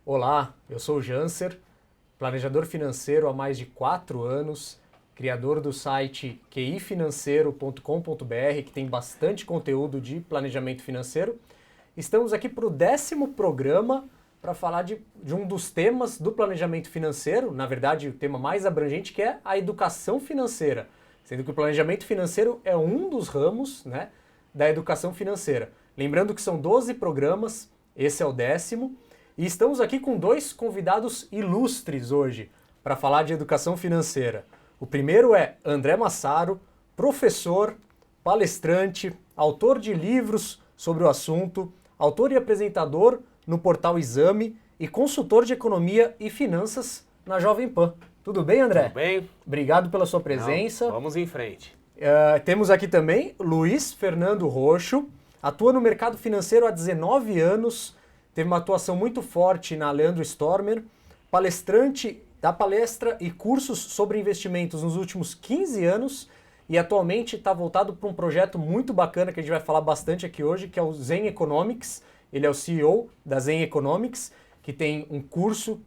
Olá, eu sou o Janser, planejador financeiro há mais de 4 anos, criador do site qifinanceiro.com.br, que tem bastante conteúdo de planejamento financeiro. Estamos aqui para o 10º programa para falar de um dos temas do planejamento financeiro, na verdade o tema mais abrangente, que é a educação financeira, sendo que o planejamento financeiro é um dos ramos, né, da educação financeira. Lembrando que são 12 programas, esse é o 10º, e estamos aqui com 2 convidados ilustres hoje para falar de educação financeira. O primeiro é André Massaro, professor, palestrante, autor de livros sobre o assunto, autor e apresentador no portal Exame e consultor de economia e finanças na Jovem Pan. Tudo bem, André? Tudo bem? Obrigado pela sua presença. Vamos em frente. Temos aqui também Luiz Fernando Roxo, atua no mercado financeiro há 19 anos, teve uma atuação muito forte na Leandro Stormer, palestrante da palestra e cursos sobre investimentos nos últimos 15 anos e atualmente está voltado para um projeto muito bacana que a gente vai falar bastante aqui hoje, que é o Zen Economics. Ele é o CEO da Zen Economics, que tem um curso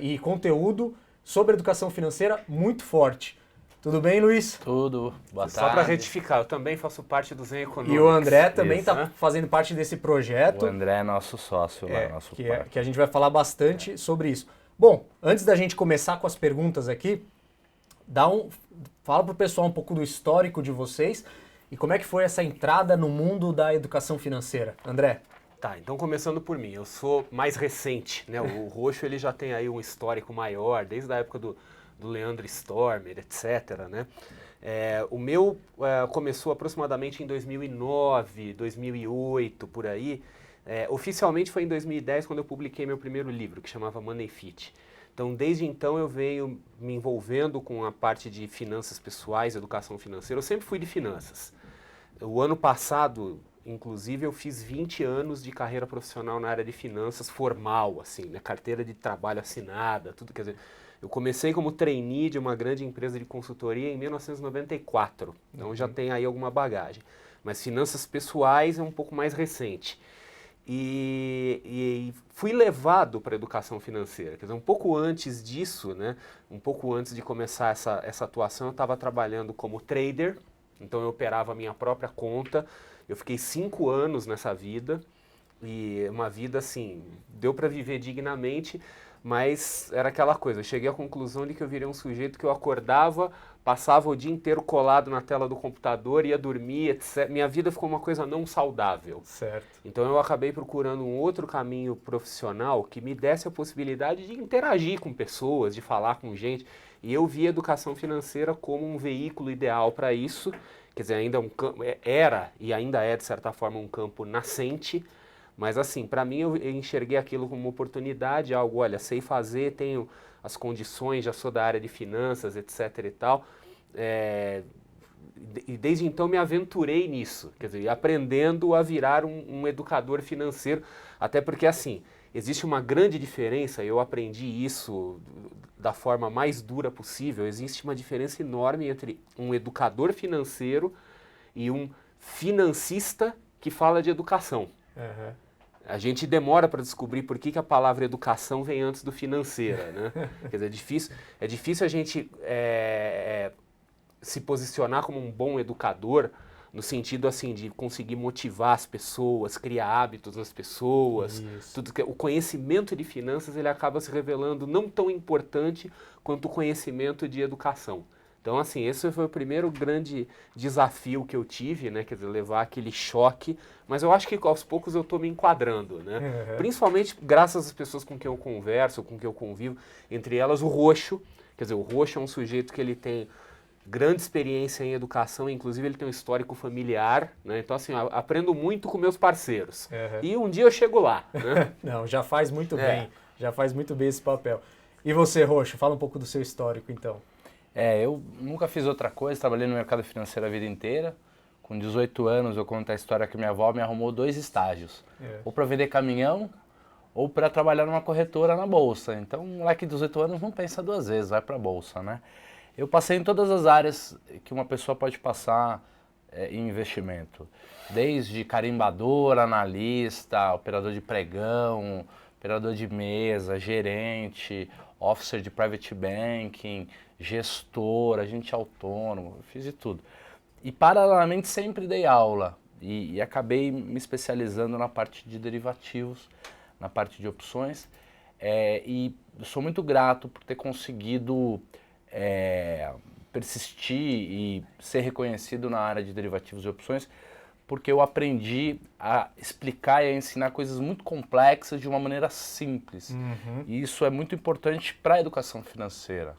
e conteúdo sobre educação financeira muito forte. Tudo bem, Luiz? Tudo, boa Só tarde. para retificar, eu também faço parte do Zen Economics. E o André também Isso, está né? fazendo parte desse projeto. O André é nosso sócio lá, nosso pai. Que a gente vai falar bastante sobre isso. Bom, antes da gente começar com as perguntas aqui, fala pro pessoal um pouco do histórico de vocês e como é que foi essa entrada no mundo da educação financeira. André? Tá, então começando por mim, eu sou mais recente, né? O Roxo ele já tem aí um histórico maior, desde a época do Leandro Stormer, etc, né? O meu começou aproximadamente em 2009, 2008, por aí. Oficialmente foi em 2010 quando eu publiquei meu primeiro livro, que chamava Money Fit. Então, desde então eu venho me envolvendo com a parte de finanças pessoais, educação financeira. Eu sempre fui de finanças. O ano passado, inclusive, eu fiz 20 anos de carreira profissional na área de finanças formal, assim, né? Carteira de trabalho assinada, tudo, quer dizer, eu comecei como trainee de uma grande empresa de consultoria em 1994, então já tem aí alguma bagagem. Mas finanças pessoais é um pouco mais recente. E fui levado para a educação financeira, quer dizer, um pouco antes disso, né, um pouco antes de começar essa atuação, eu estava trabalhando como trader, então eu operava a minha própria conta, eu fiquei 5 anos nessa vida, e uma vida assim, deu para viver dignamente, mas era aquela coisa, eu cheguei à conclusão de que eu virei um sujeito que eu acordava, passava o dia inteiro colado na tela do computador, ia dormir, etc. Minha vida ficou uma coisa não saudável. Certo. Então eu acabei procurando um outro caminho profissional que me desse a possibilidade de interagir com pessoas, de falar com gente. E eu vi a educação financeira como um veículo ideal para isso. Quer dizer, era e ainda é, de certa forma, um campo nascente. Mas assim, para mim eu enxerguei aquilo como uma oportunidade, algo, olha, sei fazer, tenho as condições, já sou da área de finanças, etc e tal. E desde então me aventurei nisso, quer dizer, aprendendo a virar um educador financeiro, até porque assim, existe uma grande diferença, eu aprendi isso da forma mais dura possível, existe uma diferença enorme entre um educador financeiro e um financista que fala de educação. Uhum. A gente demora para descobrir por que a palavra educação vem antes do financeira, né? Quer dizer, é difícil a gente se posicionar como um bom educador no sentido assim de conseguir motivar as pessoas, criar hábitos nas pessoas. O conhecimento de finanças ele acaba se revelando não tão importante quanto o conhecimento de educação. Então, assim, esse foi o primeiro grande desafio que eu tive, né? Quer dizer, levar aquele choque. Mas eu acho que aos poucos eu estou me enquadrando, né? Uhum. Principalmente graças às pessoas com quem eu converso, com quem eu convivo. Entre elas o Roxo. Quer dizer, o Roxo é um sujeito que ele tem grande experiência em educação, inclusive ele tem um histórico familiar, né? Então, assim, eu aprendo muito com meus parceiros. Uhum. E um dia eu chego lá, né? Não, já faz muito bem. Já faz muito bem esse papel. E você, Roxo, fala um pouco do seu histórico, então. Eu nunca fiz outra coisa, trabalhei no mercado financeiro a vida inteira. Com 18 anos eu conto a história que minha avó me arrumou 2 estágios. Ou para vender caminhão, ou para trabalhar numa corretora na bolsa. Então, um moleque de 18 anos não pensa 2 vezes, vai para a bolsa, né? Eu passei em todas as áreas que uma pessoa pode passar em investimento. Desde carimbador, analista, operador de pregão, operador de mesa, gerente, officer de private banking, gestor, agente autônomo, eu fiz de tudo. E paralelamente sempre dei aula e acabei me especializando na parte de derivativos, na parte de opções, e sou muito grato por ter conseguido persistir e ser reconhecido na área de derivativos e opções, porque eu aprendi a explicar e a ensinar coisas muito complexas de uma maneira simples. E isso é muito importante para a educação financeira.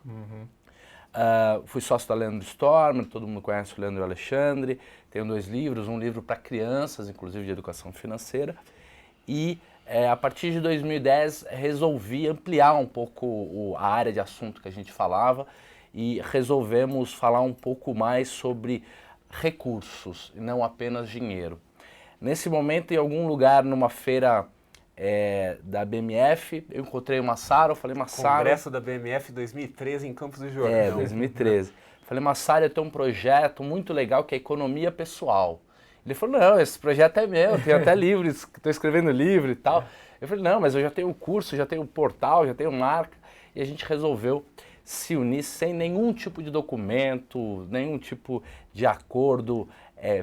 Fui sócio da Leandro Stormer, todo mundo conhece o Leandro e o Alexandre. Tenho 2 livros, um livro para crianças, inclusive de educação financeira. E a partir de 2010 resolvi ampliar um pouco a área de assunto que a gente falava e resolvemos falar um pouco mais sobre recursos e não apenas dinheiro. Nesse momento, em algum lugar, numa feira da BMF, eu encontrei o Massaro, falei, Massaro... Congresso da BMF 2013 em Campos do Jordão. 2013. Falei, Massaro, eu tenho um projeto muito legal que é economia pessoal. Ele falou, não, esse projeto é meu, tenho até livros, estou escrevendo livro e tal. Eu falei, não, mas eu já tenho um curso, já tenho um portal, já tenho marca. E a gente resolveu se unir sem nenhum tipo de documento, nenhum tipo de acordo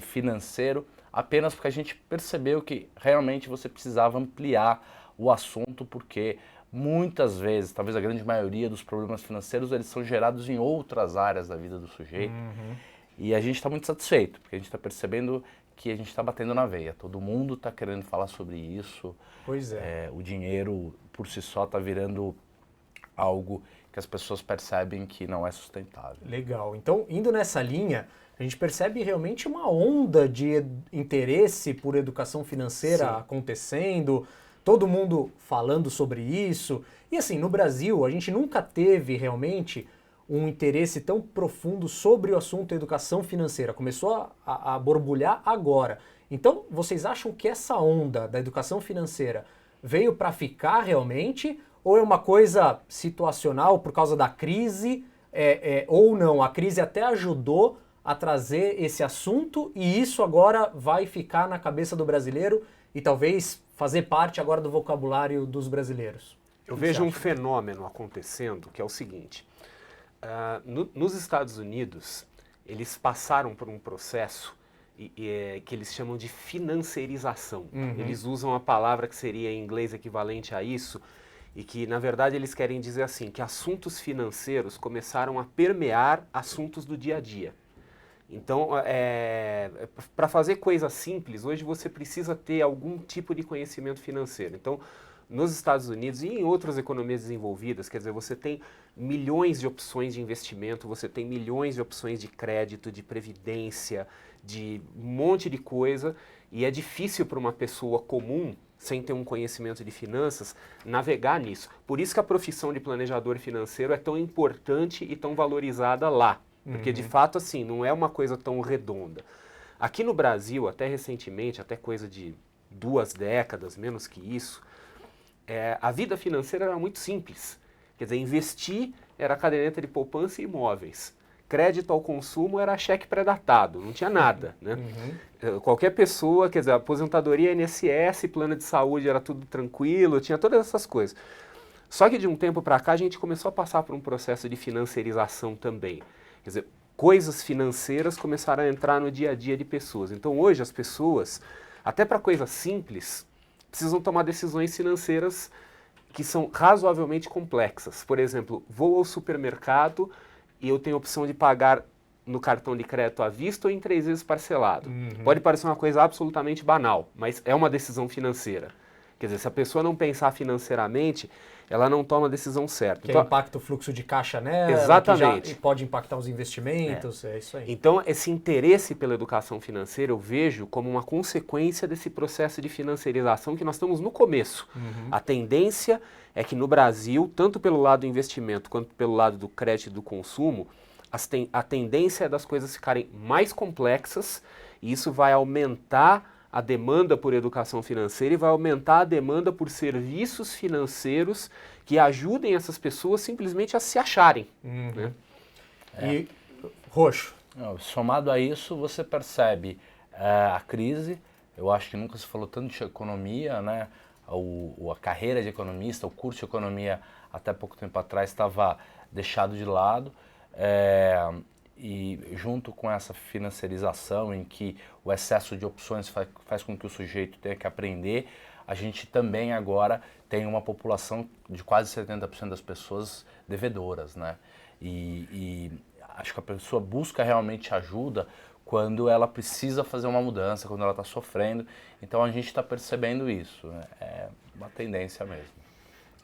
financeiro, apenas porque a gente percebeu que realmente você precisava ampliar o assunto, porque muitas vezes, talvez a grande maioria dos problemas financeiros, eles são gerados em outras áreas da vida do sujeito. E a gente está muito satisfeito, porque a gente está percebendo que a gente está batendo na veia. Todo mundo está querendo falar sobre isso. Pois é. O dinheiro, por si só, está virando algo que as pessoas percebem que não é sustentável. Legal. Então, indo nessa linha, a gente percebe realmente uma onda de interesse por educação financeira acontecendo, todo mundo falando sobre isso. E assim, no Brasil, a gente nunca teve realmente um interesse tão profundo sobre o assunto educação financeira. Começou a borbulhar agora. Então, vocês acham que essa onda da educação financeira veio para ficar realmente? Ou é uma coisa situacional por causa da crise? Ou não? A crise até ajudou a trazer esse assunto e isso agora vai ficar na cabeça do brasileiro e talvez fazer parte agora do vocabulário dos brasileiros. Eu vejo um fenômeno acontecendo que é o seguinte. Nos Estados Unidos, eles passaram por um processo que eles chamam de financiarização. Eles usam a palavra que seria em inglês equivalente a isso, e que, na verdade, eles querem dizer assim, que assuntos financeiros começaram a permear assuntos do dia a dia. Então, para fazer coisas simples, hoje você precisa ter algum tipo de conhecimento financeiro. Então, nos Estados Unidos e em outras economias desenvolvidas, quer dizer, você tem milhões de opções de investimento, você tem milhões de opções de crédito, de previdência, de um monte de coisa, e é difícil para uma pessoa comum, sem ter um conhecimento de finanças, navegar nisso. Por isso que a profissão de planejador financeiro é tão importante e tão valorizada lá. Porque, de fato, assim, não é uma coisa tão redonda. Aqui no Brasil, até recentemente, até coisa de 2 décadas, menos que isso, a vida financeira era muito simples. Quer dizer, investir era caderneta de poupança e imóveis. Crédito ao consumo era cheque pré-datado, não tinha nada, né? Qualquer pessoa, quer dizer, aposentadoria, INSS, plano de saúde, era tudo tranquilo, tinha todas essas coisas. Só que de um tempo para cá a gente começou a passar por um processo de financiarização também. Quer dizer, coisas financeiras começaram a entrar no dia a dia de pessoas. Então hoje as pessoas, até para coisas simples, precisam tomar decisões financeiras que são razoavelmente complexas. Por exemplo, vou ao supermercado e eu tenho a opção de pagar no cartão de crédito à vista ou em 3 vezes parcelado. Pode parecer uma coisa absolutamente banal, mas é uma decisão financeira. Quer dizer, se a pessoa não pensar financeiramente, ela não toma a decisão certa. Que então, impacta o fluxo de caixa nela, exatamente. Que já pode impactar os investimentos, é isso aí. Então, esse interesse pela educação financeira eu vejo como uma consequência desse processo de financiarização que nós estamos no começo. A tendência é que no Brasil, tanto pelo lado do investimento quanto pelo lado do crédito e do consumo, a tendência é das coisas ficarem mais complexas e isso vai aumentar a demanda por educação financeira e vai aumentar a demanda por serviços financeiros que ajudem essas pessoas simplesmente a se acharem. Né? E, Roxo? Somado a isso, você percebe a crise, eu acho que nunca se falou tanto de economia, né? a carreira de economista, o curso de economia até pouco tempo atrás estava deixado de lado, e junto com essa financiarização em que o excesso de opções faz com que o sujeito tenha que aprender, a gente também agora tem uma população de quase 70% das pessoas devedoras, né? E acho que a pessoa busca realmente ajuda quando ela precisa fazer uma mudança, quando ela está sofrendo. Então a gente está percebendo isso, né? É uma tendência mesmo.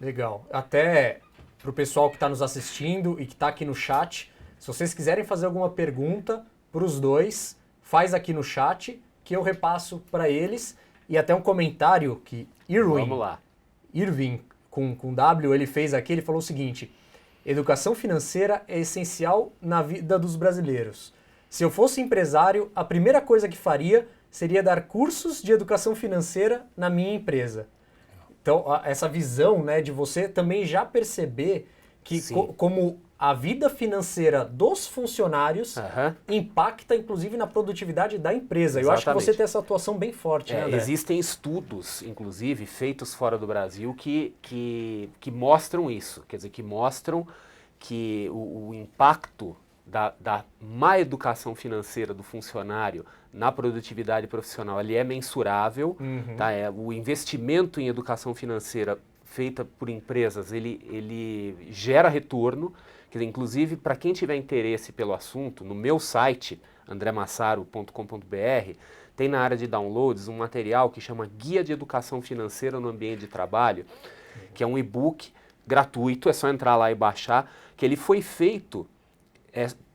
Legal. Até para o pessoal que está nos assistindo e que está aqui no chat, se vocês quiserem fazer alguma pergunta para os dois, faz aqui no chat que eu repasso para eles. E até um comentário que Irving com W, ele fez aqui, ele falou o seguinte: educação financeira é essencial na vida dos brasileiros. Se eu fosse empresário, a primeira coisa que faria seria dar cursos de educação financeira na minha empresa. Então, essa visão, né, de você também já perceber que como a vida financeira dos funcionários impacta, inclusive, na produtividade da empresa. Exatamente. Eu acho que você tem essa atuação bem forte, né, André? Existem estudos, inclusive, feitos fora do Brasil que mostram isso. Quer dizer, que mostram que o impacto da má educação financeira do funcionário na produtividade profissional ali é mensurável. Tá? O investimento em educação financeira feita por empresas, ele gera retorno. Quer dizer, inclusive, para quem tiver interesse pelo assunto, no meu site, andremassaro.com.br, tem na área de downloads um material que chama Guia de Educação Financeira no Ambiente de Trabalho, que é um e-book gratuito, é só entrar lá e baixar, que ele foi feito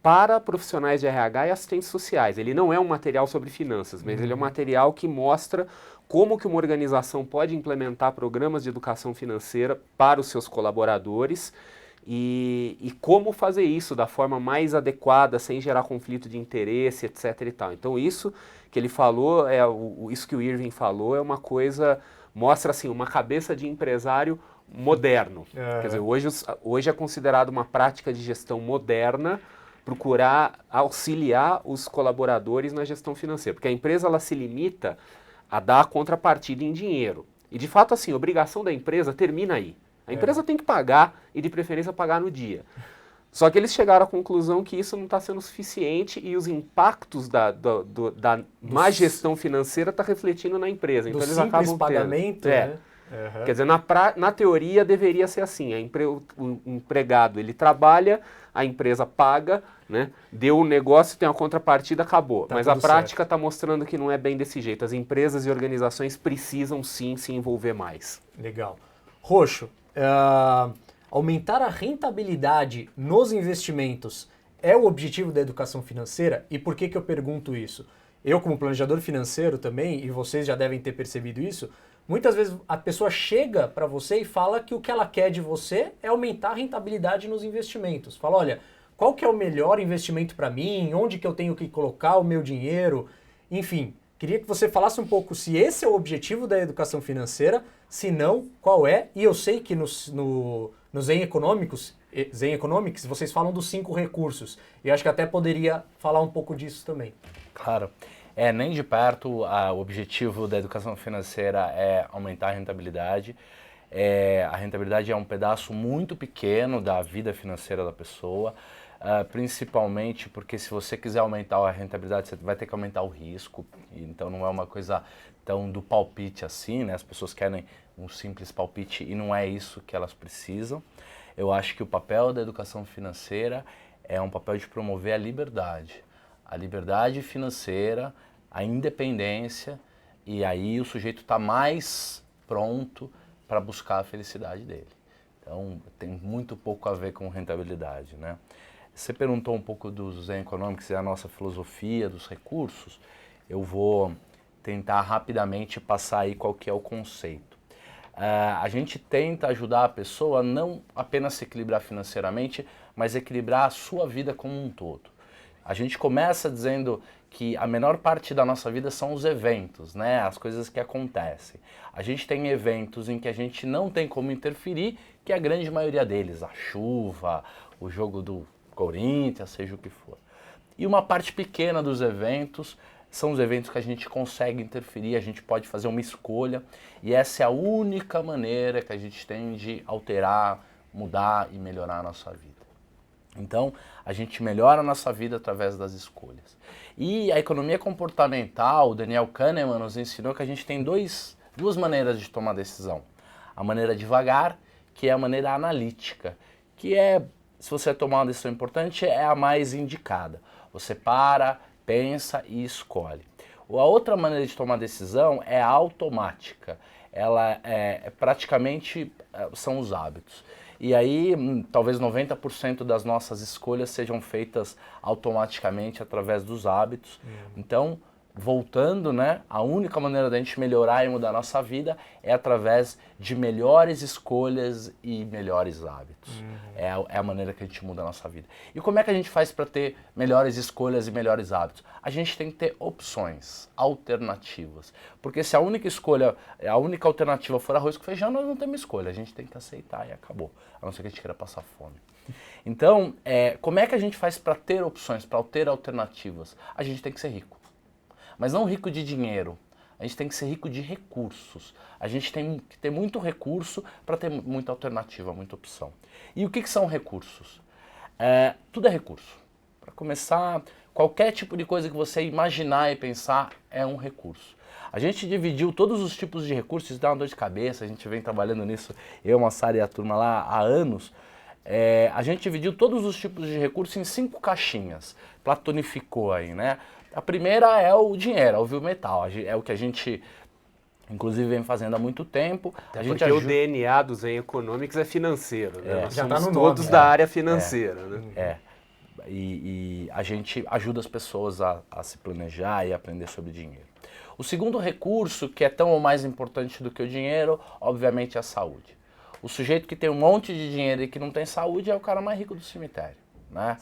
para profissionais de RH e assistentes sociais. Ele não é um material sobre finanças, mas ele é um material que mostra como que uma organização pode implementar programas de educação financeira para os seus colaboradores e como fazer isso da forma mais adequada, sem gerar conflito de interesse, etc. e tal. Então isso que ele falou, isso que o Irving falou é uma coisa, mostra assim, uma cabeça de empresário moderno. Quer dizer, hoje é considerado uma prática de gestão moderna procurar auxiliar os colaboradores na gestão financeira, porque a empresa ela se limita a dar a contrapartida em dinheiro. E de fato, assim, a obrigação da empresa termina aí. A empresa tem que pagar e de preferência pagar no dia. Só que eles chegaram à conclusão que isso não está sendo suficiente e os impactos da má gestão financeira estão refletindo na empresa. Então eles acabam pagamento, né? Quer dizer, na teoria deveria ser assim, o empregado ele trabalha, a empresa paga, né? Deu o negócio, tem uma contrapartida, acabou. Mas a prática está mostrando que não é bem desse jeito. As empresas e organizações precisam sim se envolver mais. Legal. Roxo, aumentar a rentabilidade nos investimentos é o objetivo da educação financeira? E por que eu pergunto isso? Eu, como planejador financeiro também, e vocês já devem ter percebido isso, muitas vezes a pessoa chega para você e fala que o que ela quer de você é aumentar a rentabilidade nos investimentos. Fala, olha, qual que é o melhor investimento para mim? Onde que eu tenho que colocar o meu dinheiro? Enfim, queria que você falasse um pouco se esse é o objetivo da educação financeira, se não, qual é? E eu sei que no Zen Economics vocês falam dos 5 recursos. E acho que até poderia falar um pouco disso também. Claro. Nem de perto o objetivo da educação financeira é aumentar a rentabilidade. A rentabilidade é um pedaço muito pequeno da vida financeira da pessoa, principalmente porque se você quiser aumentar a rentabilidade, você vai ter que aumentar o risco. Então não é uma coisa tão do palpite assim, né? As pessoas querem um simples palpite e não é isso que elas precisam. Eu acho que o papel da educação financeira é um papel de promover a liberdade financeira, a independência, e aí o sujeito está mais pronto para buscar a felicidade dele. Então, tem muito pouco a ver com rentabilidade, né? Você perguntou um pouco dos Zen Economics e a nossa filosofia dos recursos. Eu vou tentar rapidamente passar aí qual que é o conceito. A gente tenta ajudar a pessoa a não apenas se equilibrar financeiramente, mas equilibrar a sua vida como um todo. A gente começa dizendo que a menor parte da nossa vida são os eventos, né? As coisas que acontecem. A gente tem eventos em que a gente não tem como interferir, que é a grande maioria deles, a chuva, o jogo do Corinthians, seja o que for. E uma parte pequena dos eventos são os eventos que a gente consegue interferir, a gente pode fazer uma escolha, e essa é a única maneira que a gente tem de alterar, mudar e melhorar a nossa vida. Então, a gente melhora a nossa vida através das escolhas. E a economia comportamental, o Daniel Kahneman nos ensinou que a gente tem duas maneiras de tomar decisão. A maneira devagar, que é a maneira analítica, que é, se você tomar uma decisão importante, é a mais indicada. Você para, pensa e escolhe. A outra maneira de tomar decisão é a automática. Ela praticamente são os hábitos. E aí, talvez 90% das nossas escolhas sejam feitas automaticamente através dos hábitos. Então, voltando, né, a única maneira da gente melhorar e mudar a nossa vida é através de melhores escolhas e melhores hábitos. É a maneira que a gente muda a nossa vida. E como é que a gente faz para ter melhores escolhas e melhores hábitos? A gente tem que ter opções, alternativas. Porque se a única escolha, a única alternativa for arroz com feijão, nós não temos escolha. A gente tem que aceitar e acabou. A não ser que a gente queira passar fome. Então, como é que a gente faz para ter opções, para ter alternativas? A gente tem que ser rico. Mas não rico de dinheiro, a gente tem que ser rico de recursos. A gente tem que ter muito recurso para ter muita alternativa, muita opção. E o que são recursos? Tudo é recurso. Para começar, qualquer tipo de coisa que você imaginar e pensar é um recurso. A gente dividiu todos os tipos de recursos, isso dá uma dor de cabeça, a gente vem trabalhando nisso, eu, Massara e a turma lá há anos. A gente dividiu todos os tipos de recursos em 5 caixinhas, platonificou aí, né? A primeira é o dinheiro, é o metal, é o que a gente, inclusive, vem fazendo há muito tempo. Porque o DNA do Zen Economics é financeiro, né? Nós já somos tá no todos nome, da área financeira, né? E a gente ajuda as pessoas a se planejar e aprender sobre dinheiro. O segundo recurso, que é tão ou mais importante do que o dinheiro, obviamente é a saúde. O sujeito que tem um monte de dinheiro e que não tem saúde é o cara mais rico do cemitério, né?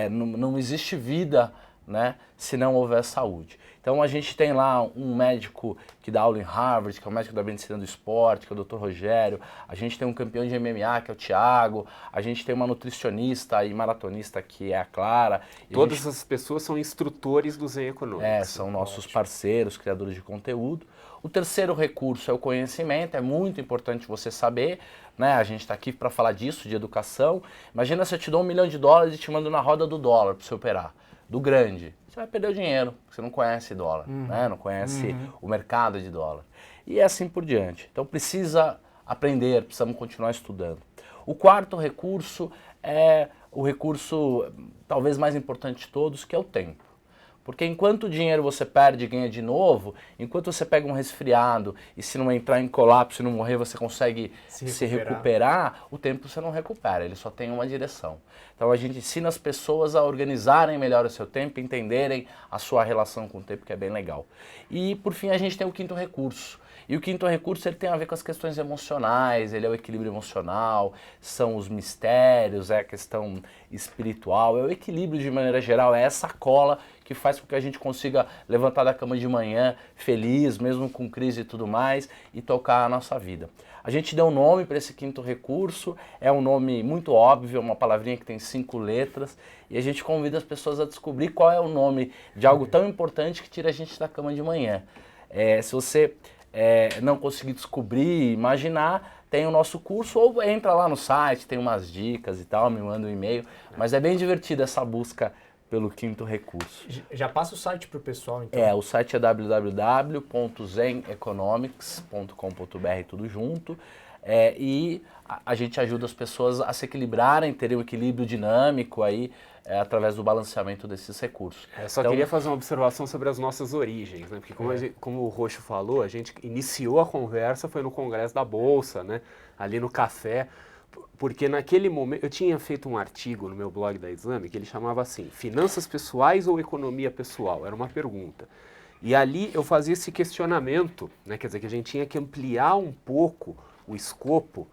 Não existe vida, né, se não houver saúde. Então a gente tem lá um médico que dá aula em Harvard, que é o médico da medicina do esporte, que é o Dr. Rogério, a gente tem um campeão de MMA, que é o Thiago, a gente tem uma nutricionista e maratonista, que é a Clara. Todas essas pessoas são instrutores do Zen Economics. São nossos parceiros, criadores de conteúdo. O terceiro recurso é o conhecimento, é muito importante você saber, né? A gente está aqui para falar disso, de educação. Imagina se eu te dou $1 milhão e te mando na roda do dólar para você operar. Do grande, você vai perder o dinheiro, porque você não conhece dólar, né? Não conhece o mercado de dólar. E assim por diante. Então precisa aprender, precisamos continuar estudando. O quarto recurso é o recurso talvez mais importante de todos, que é o tempo. Porque enquanto o dinheiro você perde e ganha de novo, enquanto você pega um resfriado e se não entrar em colapso e não morrer, você consegue se recuperar, o tempo você não recupera, ele só tem uma direção. Então a gente ensina as pessoas a organizarem melhor o seu tempo, entenderem a sua relação com o tempo, que é bem legal. E por fim a gente tem o quinto recurso. E o quinto recurso ele tem a ver com as questões emocionais, ele é o equilíbrio emocional, são os mistérios, é a questão espiritual, é o equilíbrio de maneira geral, é essa cola que faz com que a gente consiga levantar da cama de manhã feliz, mesmo com crise e tudo mais, e tocar a nossa vida. A gente deu um nome para esse quinto recurso, é um nome muito óbvio, uma palavrinha que tem 5 letras, e a gente convida as pessoas a descobrir qual é o nome de algo tão importante que tira a gente da cama de manhã. Se você não conseguir descobrir, imaginar, tem o nosso curso, ou entra lá no site, tem umas dicas e tal, me manda um e-mail, mas é bem divertida essa busca pelo quinto recurso. Já passa o site para o pessoal, então. O site é www.zeneconomics.com.br, tudo junto, e a gente ajuda as pessoas a se equilibrarem, terem um equilíbrio dinâmico aí, através do balanceamento desses recursos. Eu só queria fazer uma observação sobre as nossas origens, né? Porque como o Roxo falou, a gente iniciou a conversa, foi no Congresso da Bolsa, né? Ali no café, porque naquele momento, eu tinha feito um artigo no meu blog da Exame, que ele chamava assim, finanças pessoais ou economia pessoal? Era uma pergunta. E ali eu fazia esse questionamento, né? Quer dizer, que a gente tinha que ampliar um pouco o escopo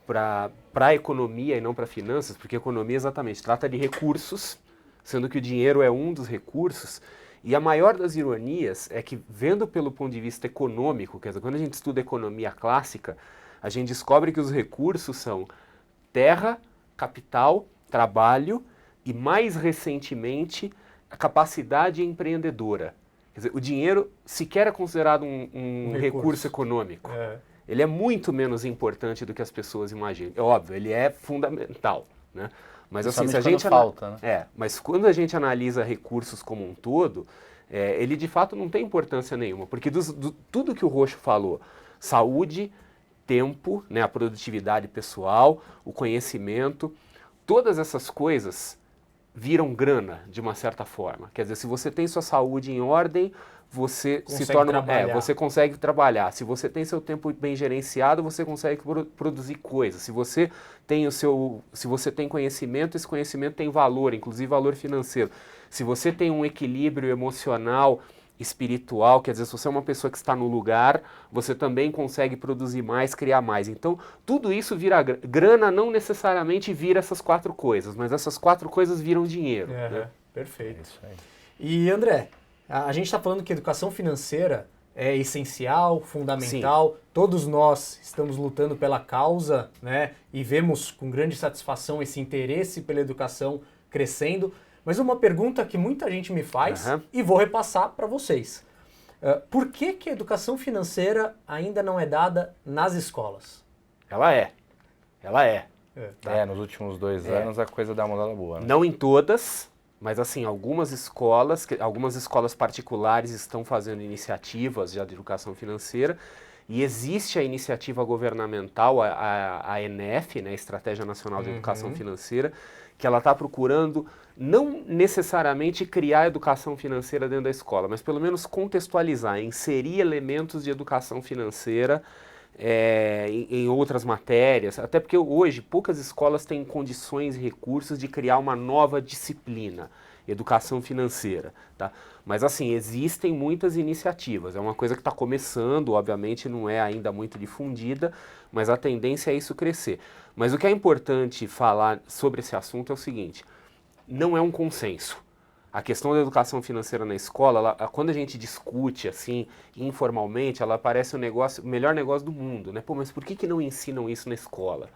para a economia e não para finanças, porque a economia exatamente trata de recursos, sendo que o dinheiro é um dos recursos, e a maior das ironias é que, vendo pelo ponto de vista econômico, quer dizer, quando a gente estuda economia clássica, a gente descobre que os recursos são terra, capital, trabalho e, mais recentemente, a capacidade empreendedora. Quer dizer, o dinheiro sequer é considerado um recurso econômico. Ele é muito menos importante do que as pessoas imaginam. É óbvio, ele é fundamental, né? Mas assim, se a gente falta, né? Mas quando a gente analisa recursos como um todo, ele de fato não tem importância nenhuma, porque tudo que o Roxo falou, saúde, tempo, né, a produtividade pessoal, o conhecimento, todas essas coisas viram grana de uma certa forma. Quer dizer, se você tem sua saúde em ordem, você você consegue trabalhar. Se você tem seu tempo bem gerenciado, você consegue produzir coisas. Se você tem conhecimento, esse conhecimento tem valor, inclusive valor financeiro. Se você tem um equilíbrio emocional, espiritual, quer dizer, se você é uma pessoa que está no lugar, você também consegue produzir mais, criar mais. Então, tudo isso vira grana, não necessariamente vira essas 4 coisas, mas essas 4 coisas viram dinheiro. Né? Perfeito. Isso aí. E André, a gente está falando que educação financeira é essencial, fundamental. Sim. Todos nós estamos lutando pela causa, né? E vemos com grande satisfação esse interesse pela educação crescendo. Mas uma pergunta que muita gente me faz e vou repassar para vocês. Por que a educação financeira ainda não é dada nas escolas? Ela é. Nos últimos 2 anos a coisa dá uma mudada boa. Né? Não em todas, mas assim, algumas escolas particulares estão fazendo iniciativas já de educação financeira e existe a iniciativa governamental, a ENEF, né, Estratégia Nacional de Educação Financeira, que ela está procurando não necessariamente criar educação financeira dentro da escola, mas pelo menos contextualizar, inserir elementos de educação financeira em outras matérias, até porque hoje poucas escolas têm condições e recursos de criar uma nova disciplina, educação financeira, tá? Mas assim, existem muitas iniciativas, é uma coisa que está começando, obviamente não é ainda muito difundida, mas a tendência é isso crescer. Mas o que é importante falar sobre esse assunto é o seguinte, não é um consenso. A questão da educação financeira na escola, quando a gente discute assim, informalmente, ela parece o melhor negócio do mundo, né? Pô, mas por que não ensinam isso na escola?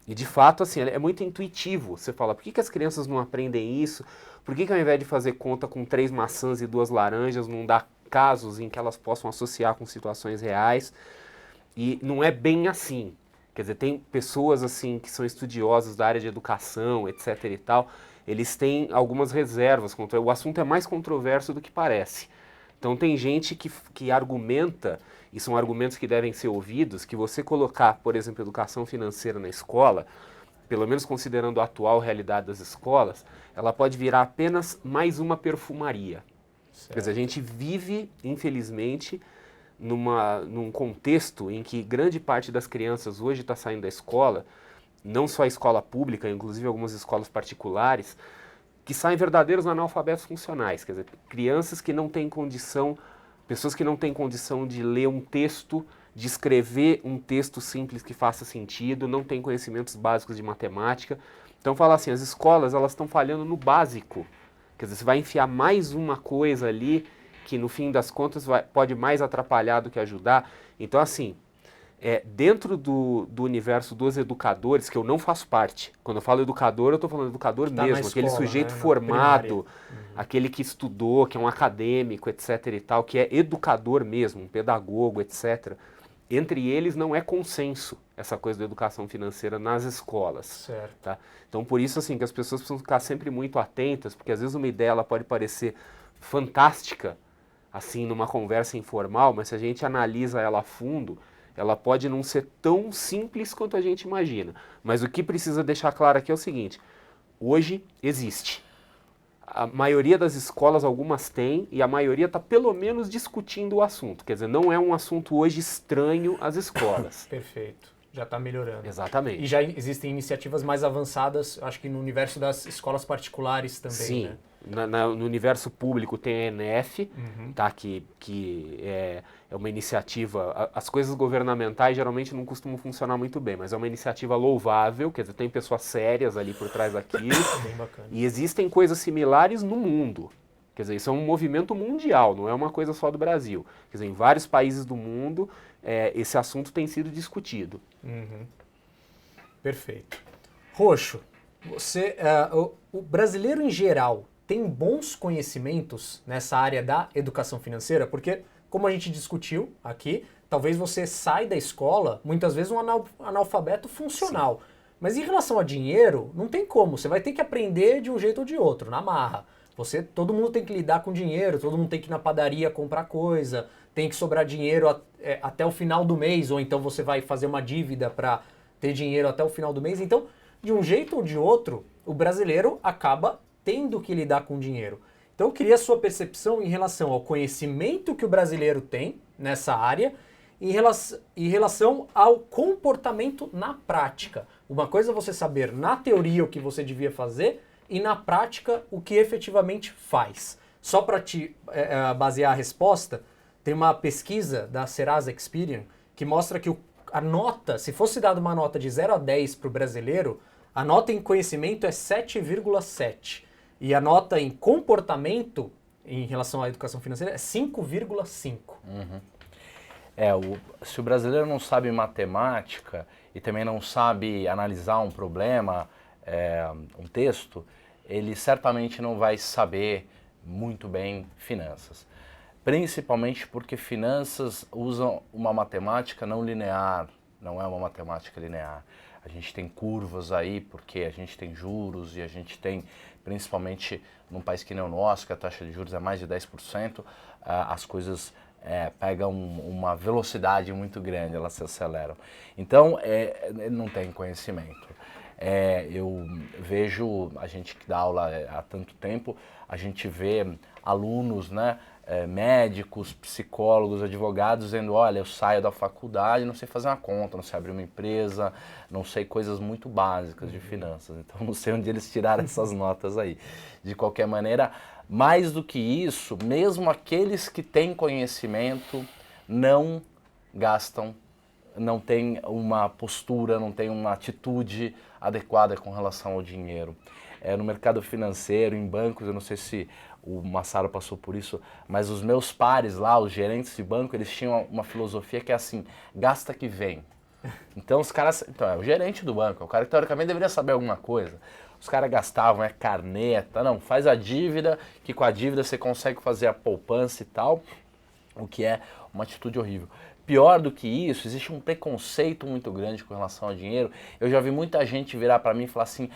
E de fato, assim, é muito intuitivo. Você fala, por que as crianças não aprendem isso? Por que ao invés de fazer conta com 3 maçãs e 2 laranjas, não dá casos em que elas possam associar com situações reais? E não é bem assim. Quer dizer, tem pessoas assim que são estudiosas da área de educação, etc e tal, eles têm algumas reservas. O assunto é mais controverso do que parece. Então tem gente que argumenta, e são argumentos que devem ser ouvidos, que você colocar, por exemplo, educação financeira na escola, pelo menos considerando a atual realidade das escolas, ela pode virar apenas mais uma perfumaria. Certo. Quer dizer, a gente vive, infelizmente, num contexto em que grande parte das crianças hoje está saindo da escola, não só a escola pública, inclusive algumas escolas particulares, que saem verdadeiros analfabetos funcionais, quer dizer, crianças que não têm condição, pessoas que não têm condição de ler um texto, de escrever um texto simples que faça sentido, não têm conhecimentos básicos de matemática. Então, fala assim, as escolas elas estão falhando no básico, quer dizer, você vai enfiar mais uma coisa ali que no fim das contas pode mais atrapalhar do que ajudar. Então, assim, dentro do universo dos educadores, que eu não faço parte, quando eu falo educador, eu estou falando educador mesmo, aquele sujeito formado, aquele que estudou, que é um acadêmico, etc. e tal, que é educador mesmo, um pedagogo, etc. Entre eles não é consenso essa coisa da educação financeira nas escolas. Certo. Tá? Então, por isso, assim, que as pessoas precisam ficar sempre muito atentas, porque às vezes uma ideia ela pode parecer fantástica, assim, numa conversa informal, mas se a gente analisa ela a fundo, ela pode não ser tão simples quanto a gente imagina. Mas o que precisa deixar claro aqui é o seguinte, hoje existe. A maioria das escolas, algumas têm, e a maioria está pelo menos discutindo o assunto. Quer dizer, não é um assunto hoje estranho às escolas. Perfeito. Já está melhorando. Exatamente. E já existem iniciativas mais avançadas, acho que no universo das escolas particulares também, sim, né? No universo público tem a ENEF, tá, que é uma iniciativa, as coisas governamentais geralmente não costumam funcionar muito bem, mas é uma iniciativa louvável, quer dizer, tem pessoas sérias ali por trás daquilo, bem bacana. E existem coisas similares no mundo, quer dizer, isso é um movimento mundial, não é uma coisa só do Brasil, quer dizer, em vários países do mundo esse assunto tem sido discutido. Perfeito. Roxo, você, o brasileiro em geral tem bons conhecimentos nessa área da educação financeira? Porque, como a gente discutiu aqui, talvez você saia da escola, muitas vezes um analfabeto funcional. Sim. Mas em relação a dinheiro, não tem como. Você vai ter que aprender de um jeito ou de outro, na marra. Todo mundo tem que lidar com dinheiro, todo mundo tem que ir na padaria comprar coisa, tem que sobrar dinheiro até o final do mês, ou então você vai fazer uma dívida para ter dinheiro até o final do mês. Então, de um jeito ou de outro, o brasileiro acaba tendo que lidar com dinheiro. Então, eu queria a sua percepção em relação ao conhecimento que o brasileiro tem nessa área, em relação ao comportamento na prática. Uma coisa é você saber na teoria o que você devia fazer e na prática o que efetivamente faz. Só para te basear a resposta, tem uma pesquisa da Serasa Experian que mostra que a nota, se fosse dada uma nota de 0 a 10 para o brasileiro, a nota em conhecimento é 7,7. E a nota em comportamento, em relação à educação financeira, é 5,5. Uhum. Se o brasileiro não sabe matemática e também não sabe analisar um problema, um texto, ele certamente não vai saber muito bem finanças. Principalmente porque finanças usam uma matemática não linear, não é uma matemática linear. A gente tem curvas aí porque a gente tem juros e a gente tem, principalmente num país que nem o nosso, que a taxa de juros é mais de 10%, as coisas pegam uma velocidade muito grande, elas se aceleram. Então, não tem conhecimento. Eu vejo, a gente que dá aula há tanto tempo, a gente vê alunos, né, médicos, psicólogos, advogados dizendo, olha, eu saio da faculdade, não sei fazer uma conta, não sei abrir uma empresa, não sei coisas muito básicas de finanças. Então, não sei onde eles tiraram essas notas aí. De qualquer maneira, mais do que isso, mesmo aqueles que têm conhecimento não gastam, não têm uma postura, não têm uma atitude adequada com relação ao dinheiro. No mercado financeiro, em bancos, eu não sei se o Massaro passou por isso, mas os meus pares lá, os gerentes de banco, eles tinham uma filosofia que é assim, gasta que vem. Então os caras, é o gerente do banco, o cara que teoricamente deveria saber alguma coisa. Os caras gastavam, carneta, não, faz a dívida, que com a dívida você consegue fazer a poupança e tal, o que é uma atitude horrível. Pior do que isso, existe um preconceito muito grande com relação ao dinheiro. Eu já vi muita gente virar para mim e falar assim,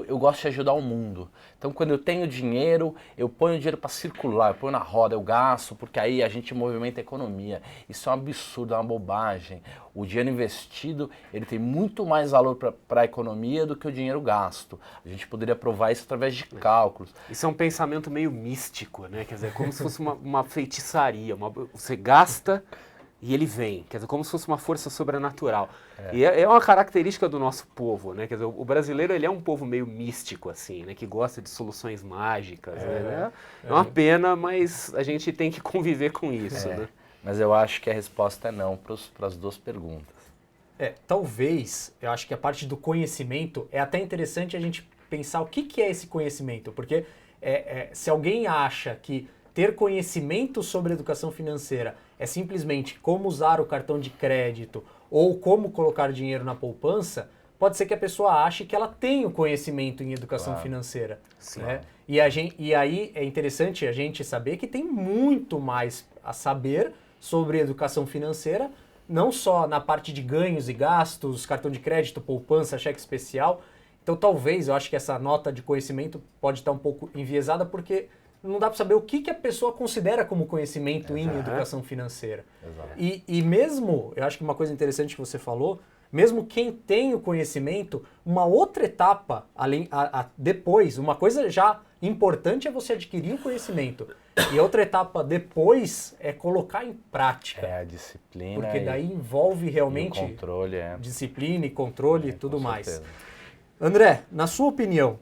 eu gosto de ajudar o mundo. Então quando eu tenho dinheiro, eu ponho o dinheiro para circular, eu ponho na roda, eu gasto, porque aí a gente movimenta a economia. Isso é um absurdo, é uma bobagem. O dinheiro investido, ele tem muito mais valor para a economia do que o dinheiro gasto. A gente poderia provar isso através de cálculos. Isso é um pensamento meio místico, né? Quer dizer, como se fosse uma feitiçaria. Você gasta e ele vem, quer dizer, como se fosse uma força sobrenatural. E é uma característica do nosso povo, né? Quer dizer, o brasileiro, ele é um povo meio místico, assim, né? Que gosta de soluções mágicas, né? É uma pena, mas a gente tem que conviver com isso, né? Mas eu acho que a resposta é não para as duas perguntas. Talvez, eu acho que a parte do conhecimento é até interessante a gente pensar o que é esse conhecimento, porque se alguém acha que ter conhecimento sobre educação financeira é simplesmente como usar o cartão de crédito ou como colocar dinheiro na poupança, pode ser que a pessoa ache que ela tem o conhecimento em educação financeira. Né? E aí é interessante a gente saber que tem muito mais a saber sobre educação financeira, não só na parte de ganhos e gastos, cartão de crédito, poupança, cheque especial. Então talvez, eu acho que essa nota de conhecimento pode estar um pouco enviesada porque não dá para saber o que a pessoa considera como conhecimento em educação financeira. E mesmo, eu acho que uma coisa interessante que você falou, mesmo quem tem o conhecimento, uma outra etapa, depois, uma coisa já importante é você adquirir o conhecimento. E outra etapa depois é colocar em prática. A disciplina. Porque daí envolve realmente e o controle, disciplina e controle e tudo mais. André, na sua opinião,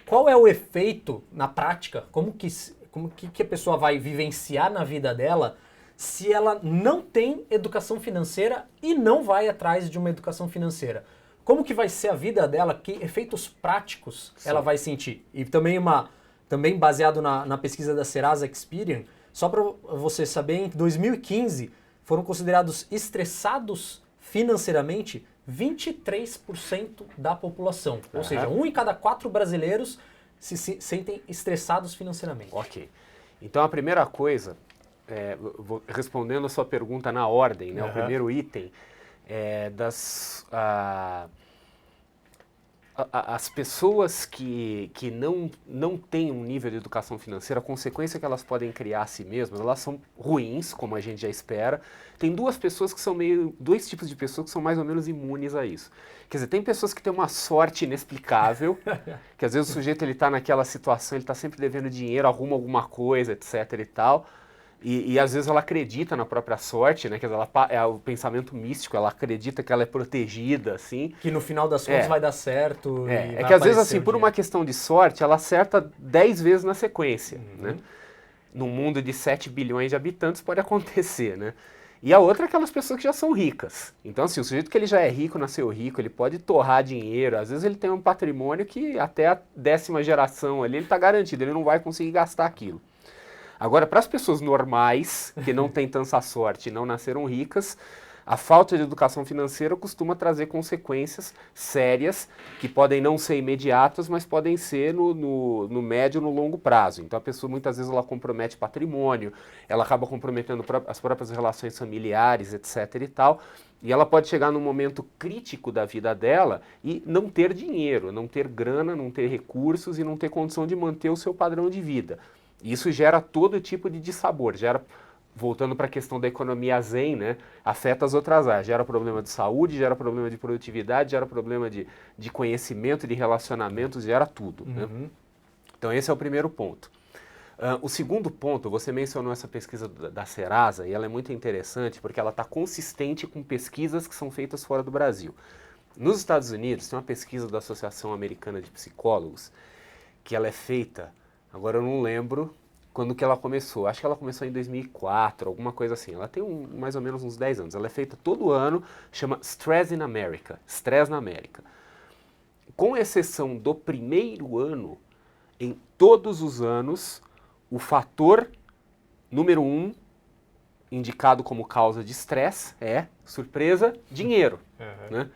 qual é o efeito na prática? Como que a pessoa vai vivenciar na vida dela se ela não tem educação financeira e não vai atrás de uma educação financeira? Como que vai ser a vida dela? Que efeitos práticos ela vai sentir? E também baseado na pesquisa da Serasa Experian, só para você saber, em 2015 foram considerados estressados financeiramente 23% da população. Ou seja, 1 em cada 4 brasileiros sentem estressados financeiramente? Ok. Então, a primeira coisa, respondendo a sua pergunta na ordem, né? O primeiro item é as pessoas que não têm um nível de educação financeira, a consequência que elas podem criar a si mesmas, elas são ruins, como a gente já espera. Tem dois tipos de pessoas que são mais ou menos imunes a isso. Quer dizer, tem pessoas que têm uma sorte inexplicável, que às vezes o sujeito ele está naquela situação, ele está sempre devendo dinheiro, arruma alguma coisa, etc e tal. E às vezes ela acredita na própria sorte, né? Quer dizer, é o pensamento místico, ela acredita que ela é protegida, assim. Que no final das contas vai dar certo. É que às vezes, assim, por uma questão de sorte, ela acerta 10 vezes na sequência, né? Num mundo de 7 bilhões de habitantes pode acontecer, né? E a outra é aquelas pessoas que já são ricas. Então, assim, o sujeito que ele já é rico, nasceu rico, ele pode torrar dinheiro, às vezes ele tem um patrimônio que até a 10ª geração ali ele está garantido, ele não vai conseguir gastar aquilo. Agora, para as pessoas normais, que não têm tanta sorte e não nasceram ricas, a falta de educação financeira costuma trazer consequências sérias, que podem não ser imediatas, mas podem ser no médio e no longo prazo. Então, a pessoa, muitas vezes, ela compromete patrimônio, ela acaba comprometendo as próprias relações familiares, etc. e tal, e ela pode chegar num momento crítico da vida dela e não ter dinheiro, não ter grana, não ter recursos e não ter condição de manter o seu padrão de vida. Isso gera todo tipo de dissabor, voltando para a questão da economia zen, né, afeta as outras áreas, gera problema de saúde, gera problema de produtividade, gera problema de conhecimento, de relacionamentos, gera tudo. Né? Então esse é o primeiro ponto. O segundo ponto, você mencionou essa pesquisa da Serasa, e ela é muito interessante porque ela está consistente com pesquisas que são feitas fora do Brasil. Nos Estados Unidos, tem uma pesquisa da Associação Americana de Psicólogos, que ela é feita, agora eu não lembro quando que ela começou, acho que ela começou em 2004, alguma coisa assim, ela tem mais ou menos uns 10 anos, ela é feita todo ano, chama Stress in America, Stress na América. Com exceção do primeiro ano, em todos os anos, o fator número 1 indicado como causa de estresse é, surpresa, dinheiro. Né?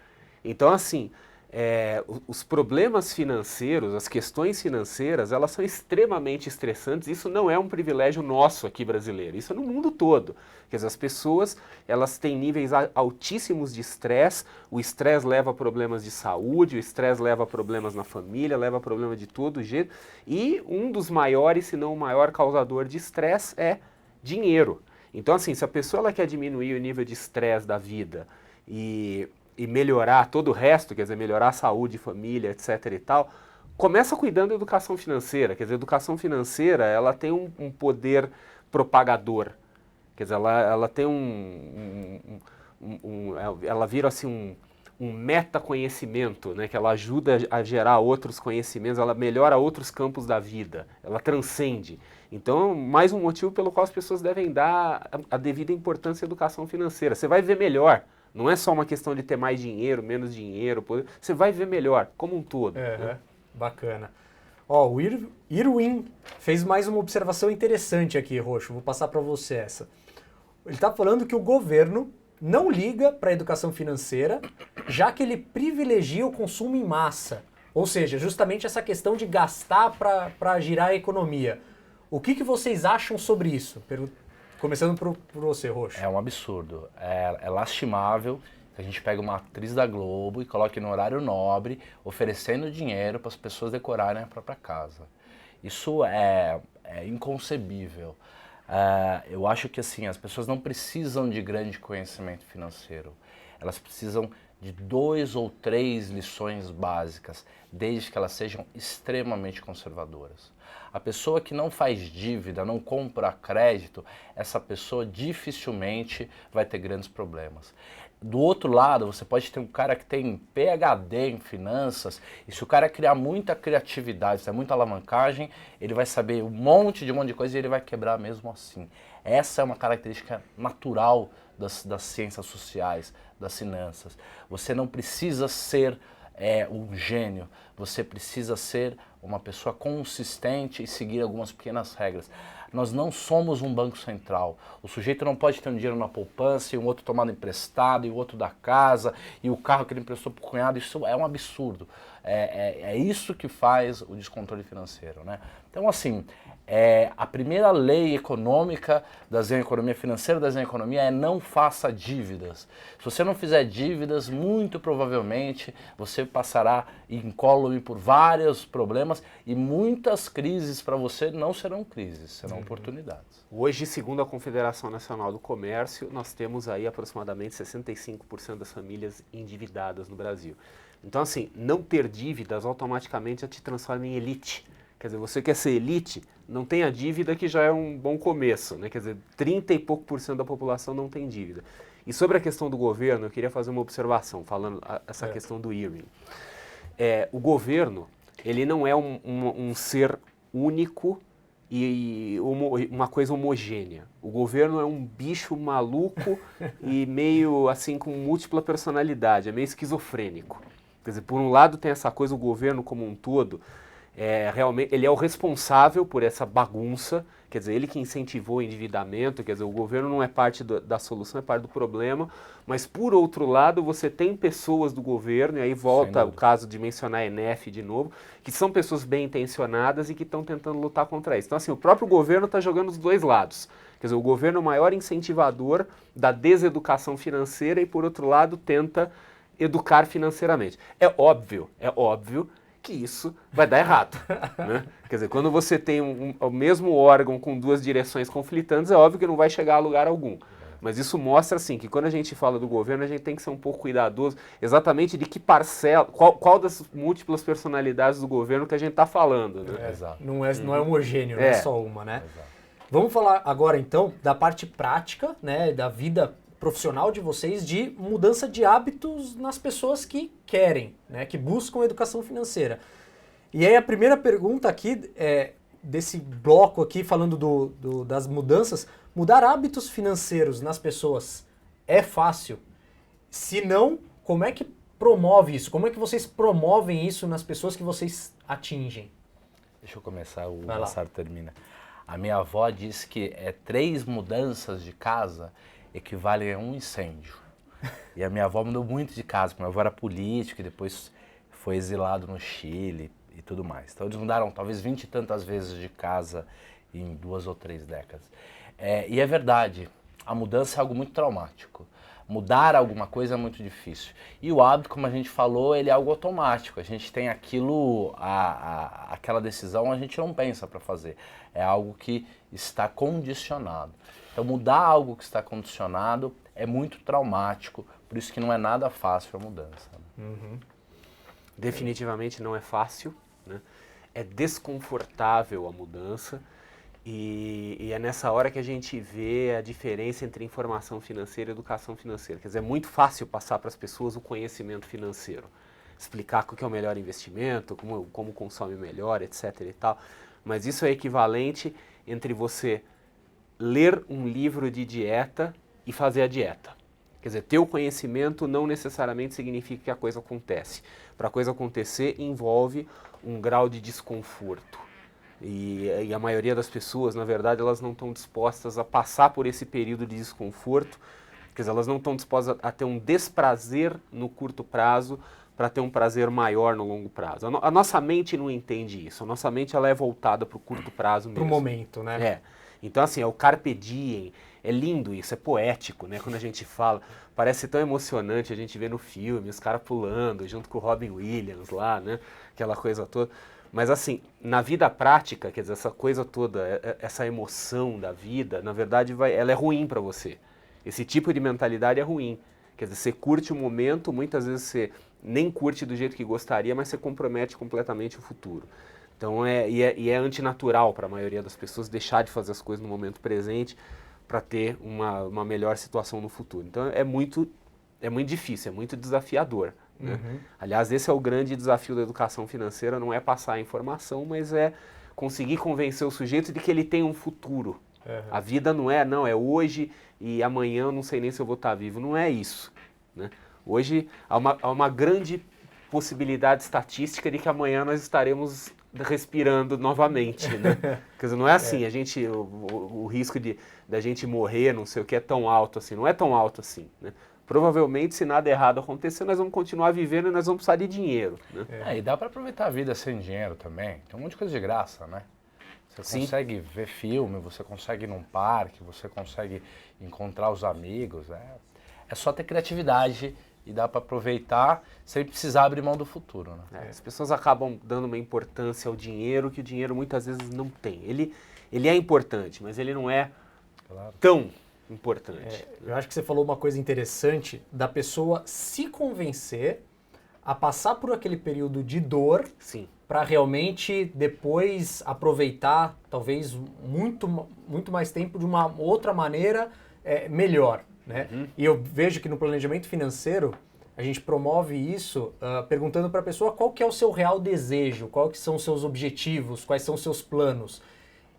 Então, assim, os problemas financeiros, as questões financeiras, elas são extremamente estressantes. Isso não é um privilégio nosso aqui brasileiro, isso é no mundo todo. Quer dizer, as pessoas, elas têm níveis altíssimos de estresse, o estresse leva a problemas de saúde, o estresse leva a problemas na família, leva a problema de todo jeito, e um dos maiores, se não o maior causador de estresse é dinheiro. Então, assim, se a pessoa ela quer diminuir o nível de estresse da vida e melhorar todo o resto, quer dizer, melhorar a saúde, família, etc e tal, começa cuidando da educação financeira. Quer dizer, a educação financeira, ela tem um poder propagador. Quer dizer, ela tem ela vira assim um metaconhecimento, né, que ela ajuda a gerar outros conhecimentos, ela melhora outros campos da vida, ela transcende. Então, mais um motivo pelo qual as pessoas devem dar a devida importância à educação financeira. Você vai ver melhor. Não é só uma questão de ter mais dinheiro, menos dinheiro, poder. Você vai ver melhor, como um todo. Né? Bacana. Ó, o Irwin fez mais uma observação interessante aqui, Roxo. Vou passar para você essa. Ele está falando que o governo não liga para a educação financeira, já que ele privilegia o consumo em massa. Ou seja, justamente essa questão de gastar para girar a economia. O que vocês acham sobre isso? Começando por você, Roxo. É um absurdo. É lastimável que a gente pega uma atriz da Globo e coloque no horário nobre, oferecendo dinheiro para as pessoas decorarem a própria casa. Isso é inconcebível. Eu acho que assim, as pessoas não precisam de grande conhecimento financeiro. Elas precisam de 2 ou 3 lições básicas, desde que elas sejam extremamente conservadoras. A pessoa que não faz dívida, não compra a crédito, essa pessoa dificilmente vai ter grandes problemas. Do outro lado, você pode ter um cara que tem PhD em finanças, e se o cara criar muita criatividade, se é muita alavancagem, ele vai saber um monte de coisa e ele vai quebrar mesmo assim. Essa é uma característica natural das ciências sociais, das finanças. Você não precisa ser um gênio, você precisa ser uma pessoa consistente e seguir algumas pequenas regras. Nós não somos um banco central. O sujeito não pode ter um dinheiro na poupança e um outro tomado emprestado e o outro da casa e o carro que ele emprestou para o cunhado. Isso é um absurdo. É isso que faz o descontrole financeiro, né? Então, assim, a primeira lei econômica da Zen Economia Financeira, da Zen Economia, é não faça dívidas. Se você não fizer dívidas, muito provavelmente você passará incólume por vários problemas e muitas crises para você não serão crises, serão oportunidades. Hoje, segundo a Confederação Nacional do Comércio, nós temos aí aproximadamente 65% das famílias endividadas no Brasil. Então, assim, não ter dívidas automaticamente já te transforma em elite. Quer dizer, você quer ser elite, não tenha dívida, que já é um bom começo, né? Quer dizer, 30 e pouco por cento da população não tem dívida. E sobre a questão do governo, eu queria fazer uma observação, falando essa questão do Ewing. O governo, ele não é um ser único e uma coisa homogênea. O governo é um bicho maluco e meio assim com múltipla personalidade, é meio esquizofrênico. Quer dizer, por um lado tem essa coisa, o governo como um todo, realmente, ele é o responsável por essa bagunça, quer dizer, ele que incentivou o endividamento, quer dizer, o governo não é parte da solução, é parte do problema, mas por outro lado você tem pessoas do governo, e aí volta o caso de mencionar a ENEF de novo, que são pessoas bem intencionadas e que estão tentando lutar contra isso. Então assim, o próprio governo está jogando os dois lados, quer dizer, o governo é o maior incentivador da deseducação financeira e por outro lado tenta educar financeiramente. É óbvio que isso vai dar errado, né? Quer dizer, quando você tem o mesmo órgão com duas direções conflitantes, é óbvio que não vai chegar a lugar algum. Mas isso mostra, assim, que quando a gente fala do governo, a gente tem que ser um pouco cuidadoso exatamente de que parcela, qual das múltiplas personalidades do governo que a gente está falando, né? Exato. Não é homogêneo, não é só uma, né? Exato. Vamos falar agora, então, da parte prática, né, da vida profissional de vocês, de mudança de hábitos nas pessoas que querem, né, que buscam educação financeira. E aí a primeira pergunta aqui, desse bloco aqui, falando das mudanças, mudar hábitos financeiros nas pessoas é fácil? Se não, como é que promove isso? Como é que vocês promovem isso nas pessoas que vocês atingem? Deixa eu começar, o Massaro termina. A minha avó disse que 3 mudanças de casa equivalem a um incêndio. E a minha avó mudou muito de casa, porque minha avó era política e depois foi exilado no Chile e tudo mais. Então eles mudaram talvez 20 e tantas vezes de casa em 2 ou 3 décadas. E é verdade, a mudança é algo muito traumático. Mudar alguma coisa é muito difícil. E o hábito, como a gente falou, ele é algo automático. A gente tem aquilo, aquela decisão, a gente não pensa para fazer. É algo que está condicionado. Então mudar algo que está condicionado é muito traumático, por isso que não é nada fácil a mudança. Uhum. Definitivamente não é fácil, né? É desconfortável a mudança e é nessa hora que a gente vê a diferença entre informação financeira e educação financeira. Quer dizer, é muito fácil passar para as pessoas o conhecimento financeiro, explicar o que é o melhor investimento, como consome melhor, etc. e tal, mas isso é equivalente entre você ler um livro de dieta e fazer a dieta. Quer dizer, ter o conhecimento não necessariamente significa que a coisa acontece. Para a coisa acontecer, envolve um grau de desconforto. E a maioria das pessoas, na verdade, elas não estão dispostas a passar por esse período de desconforto. Quer dizer, elas não estão dispostas a ter um desprazer no curto prazo para ter um prazer maior no longo prazo. A nossa mente não entende isso. A nossa mente ela é voltada para o curto prazo mesmo. Para o momento, né? Então, assim, é o carpe diem, é lindo isso, é poético, né? Quando a gente fala, parece tão emocionante a gente ver no filme, os caras pulando junto com o Robin Williams lá, né? Aquela coisa toda. Mas, assim, na vida prática, quer dizer, essa coisa toda, essa emoção da vida, na verdade, ela é ruim para você. Esse tipo de mentalidade é ruim. Quer dizer, você curte o momento, muitas vezes você nem curte do jeito que gostaria, mas você compromete completamente o futuro. Então, é antinatural para a maioria das pessoas deixar de fazer as coisas no momento presente para ter uma melhor situação no futuro. Então, é muito difícil, é muito desafiador. Né? Uhum. Aliás, esse é o grande desafio da educação financeira, não é passar a informação, mas é conseguir convencer o sujeito de que ele tem um futuro. Uhum. A vida não é hoje e amanhã eu não sei nem se eu vou estar vivo. Não é isso. Né? Hoje há uma grande possibilidade estatística de que amanhã nós estaremos respirando novamente, né? Quer dizer, não é assim, o risco da gente morrer, não sei o que, é tão alto assim, não é tão alto assim, né? Provavelmente, se nada errado acontecer, nós vamos continuar vivendo e nós vamos precisar de dinheiro, né? E dá para aproveitar a vida sem dinheiro também. Tem um monte de coisa de graça, né? Você consegue ver filme, você consegue ir num parque, você consegue encontrar os amigos. É só ter criatividade e dá para aproveitar sem precisar abrir mão do futuro, né? As pessoas acabam dando uma importância ao dinheiro que o dinheiro muitas vezes não tem. Ele é importante, mas ele não é tão importante. Eu acho que você falou uma coisa interessante da pessoa se convencer a passar por aquele período de dor para realmente depois aproveitar talvez muito mais tempo de uma outra maneira melhor, né? E eu vejo que no planejamento financeiro a gente promove isso perguntando para a pessoa qual que é o seu real desejo, quais que são os seus objetivos, quais são os seus planos.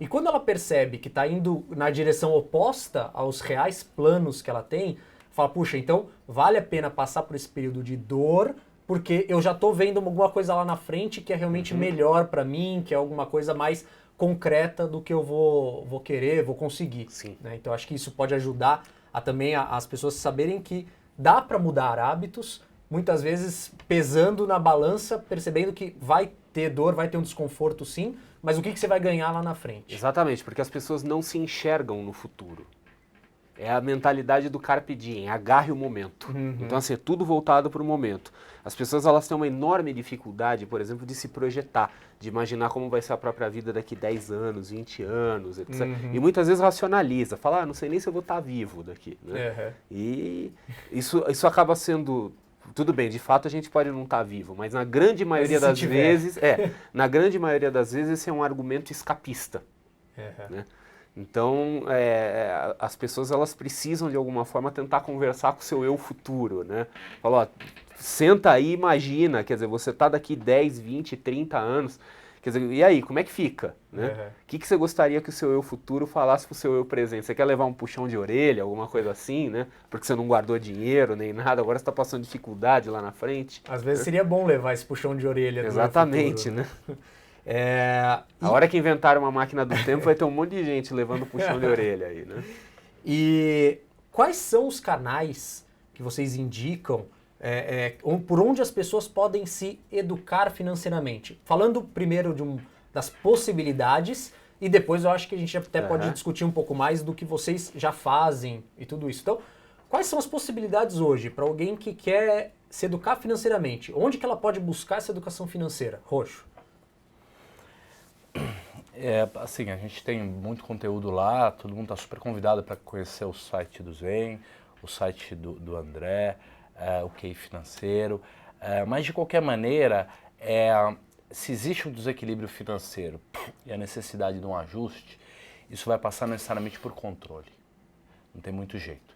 E quando ela percebe que está indo na direção oposta aos reais planos que ela tem, fala, puxa, então vale a pena passar por esse período de dor, porque eu já estou vendo alguma coisa lá na frente que é realmente melhor para mim, que é alguma coisa mais concreta do que eu vou querer, vou conseguir. Né? Então acho que isso pode ajudar também as pessoas saberem que dá para mudar hábitos, muitas vezes pesando na balança, percebendo que vai ter dor, vai ter um desconforto sim, mas o que você vai ganhar lá na frente? Exatamente, porque as pessoas não se enxergam no futuro. É a mentalidade do carpe diem, agarre o momento. Então, assim, é tudo voltado para o momento. As pessoas, elas têm uma enorme dificuldade, por exemplo, de se projetar, de imaginar como vai ser a própria vida daqui 10 anos, 20 anos, etc. E muitas vezes racionaliza, fala, não sei nem se eu vou estar vivo daqui. Né? E isso acaba sendo... Tudo bem, de fato a gente pode não estar vivo, mas na grande maioria das vezes... na grande maioria das vezes esse é um argumento escapista. Né? Então, as pessoas, elas precisam, de alguma forma, tentar conversar com o seu eu futuro, né? Fala, ó, senta aí e imagina, quer dizer, você está daqui 10, 20, 30 anos, quer dizer, e aí, como é que fica? Né? O que você gostaria que o seu eu futuro falasse para o seu eu presente? Você quer levar um puxão de orelha, alguma coisa assim, né? Porque você não guardou dinheiro nem nada, agora você está passando dificuldade lá na frente. Às vezes seria bom levar esse puxão de orelha. Exatamente, né? A hora que inventar uma máquina do tempo vai ter um monte de gente levando puxão de orelha aí, né? E quais são os canais que vocês indicam por onde as pessoas podem se educar financeiramente? Falando primeiro das possibilidades e depois eu acho que a gente até pode discutir um pouco mais do que vocês já fazem e tudo isso. Então, quais são as possibilidades hoje para alguém que quer se educar financeiramente? Onde que ela pode buscar essa educação financeira? Roxo. Assim, a gente tem muito conteúdo lá, todo mundo está super convidado para conhecer o site do Zen, o site do André, o QI Financeiro, mas de qualquer maneira, se existe um desequilíbrio financeiro e a necessidade de um ajuste, isso vai passar necessariamente por controle, não tem muito jeito.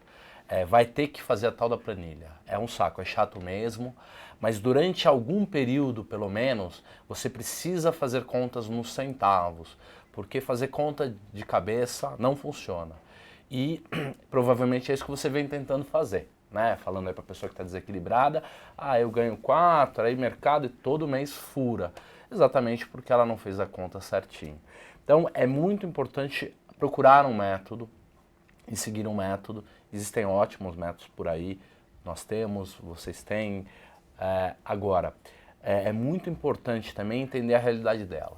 Vai ter que fazer a tal da planilha, é um saco, é chato mesmo, mas durante algum período, pelo menos, você precisa fazer contas nos centavos, porque fazer conta de cabeça não funciona. E provavelmente é isso que você vem tentando fazer, né? Falando aí para a pessoa que está desequilibrada, eu ganho 4, aí mercado e todo mês fura. Exatamente porque ela não fez a conta certinho. Então é muito importante procurar um método e seguir um método. Existem ótimos métodos por aí, nós temos, vocês têm. Agora, é muito importante também entender a realidade dela.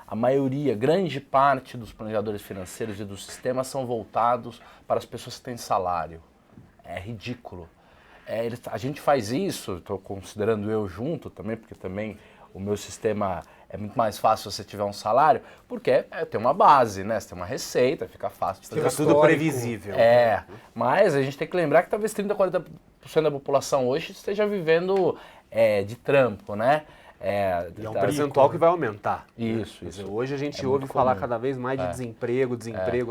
A maioria, grande parte dos planejadores financeiros e dos sistemas são voltados para as pessoas que têm salário. É ridículo. A gente faz isso, estou considerando eu junto também, porque também o meu sistema é muito mais fácil se você tiver um salário, porque tem uma base, né? Você tem uma receita, fica fácil de fazer. Fica tudo previsível. Mas a gente tem que lembrar que talvez 30%, 40% da população hoje esteja vivendo de trampo, né? E é um percentual que vai aumentar. Isso, né? isso. Hoje a gente ouve falar cada vez mais de desemprego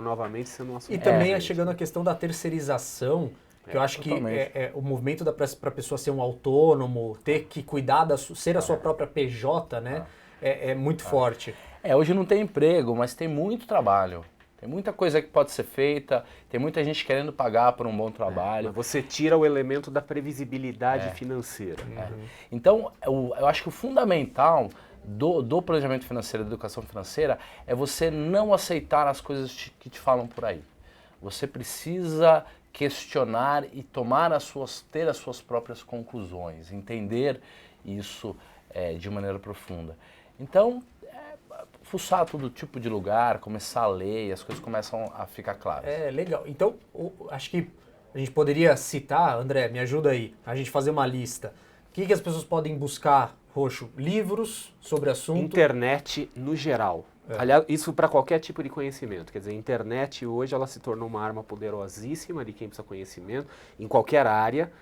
novamente sendo um assunto. E também chegando a questão da terceirização, que eu acho totalmente. que o movimento para a pessoa ser um autônomo, ter que cuidar, ser a sua própria PJ, né? É muito forte. Hoje não tem emprego, mas tem muito trabalho. Tem muita coisa que pode ser feita, tem muita gente querendo pagar por um bom trabalho. Mas você tira o elemento da previsibilidade financeira. Então, eu acho que o fundamental do planejamento financeiro, da educação financeira, é você não aceitar as coisas que te falam por aí. Você precisa questionar e ter as suas próprias conclusões, entender isso de maneira profunda. Então, fuçar todo tipo de lugar, começar a ler e as coisas começam a ficar claras. Legal. Então, acho que a gente poderia citar, André, me ajuda aí, a gente fazer uma lista. O que as pessoas podem buscar, Roxo? Livros sobre assunto? Internet no geral. Aliás, isso para qualquer tipo de conhecimento. Quer dizer, a internet hoje ela se tornou uma arma poderosíssima de quem precisa conhecimento, em qualquer área.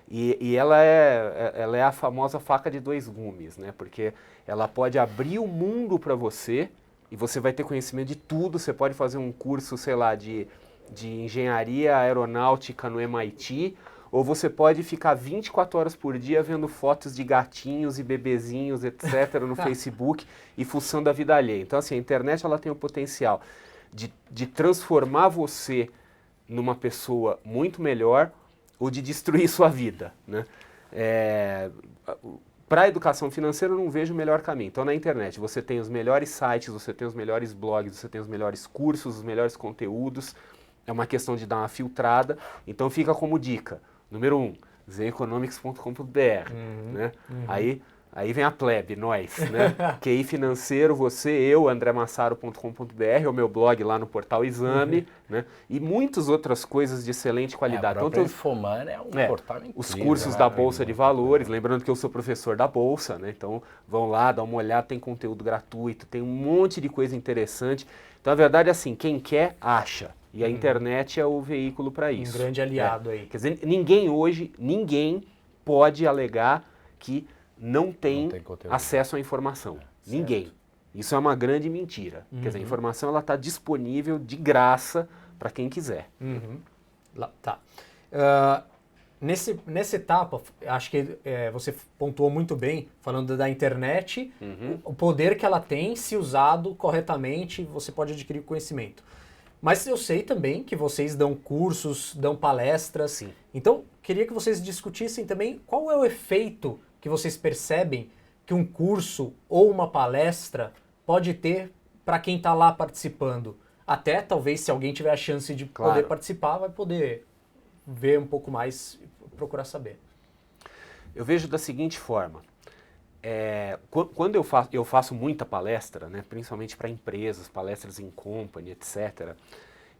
E ela é a famosa faca de dois gumes, né? Porque ela pode abrir o mundo para você e você vai ter conhecimento de tudo. Você pode fazer um curso, sei lá, de engenharia aeronáutica no MIT, ou você pode ficar 24 horas por dia vendo fotos de gatinhos e bebezinhos, etc., no Facebook e fuçando a vida alheia. Então, assim, a internet ela tem o potencial de transformar você numa pessoa muito melhor ou de destruir sua vida, né? Para a educação financeira eu não vejo o melhor caminho. Então na internet você tem os melhores sites, você tem os melhores blogs, você tem os melhores cursos, os melhores conteúdos. É uma questão de dar uma filtrada. Então fica como dica. Número 1, zeneconomics.com.br, né? Aí vem a plebe, nós, né? QI financeiro, você, eu, andremassaro.com.br, é o meu blog lá no portal Exame, né? E muitas outras coisas de excelente qualidade. A Infomani é um portal incrível. Os cursos da Bolsa de Valores, lembrando que eu sou professor da Bolsa, né? Então vão lá, dá uma olhada, tem conteúdo gratuito, tem um monte de coisa interessante. Então a verdade é assim, quem quer, acha. E a internet é o veículo para isso. Um grande aliado aí. Quer dizer, ninguém pode alegar que não tem acesso à informação. Ninguém. Isso é uma grande mentira. Quer dizer, a informação ela está disponível de graça para quem quiser. Tá. Nessa etapa, acho que você pontuou muito bem, falando da internet, o poder que ela tem, se usado corretamente, você pode adquirir conhecimento. Mas eu sei também que vocês dão cursos, dão palestras. Sim. Então, queria que vocês discutissem também qual é o efeito que vocês percebem que um curso ou uma palestra pode ter para quem está lá participando. Até, talvez, se alguém tiver a chance de poder participar, vai poder ver um pouco mais e procurar saber. Eu vejo da seguinte forma. Quando eu faço muita palestra, né, principalmente para empresas, palestras em company, etc.,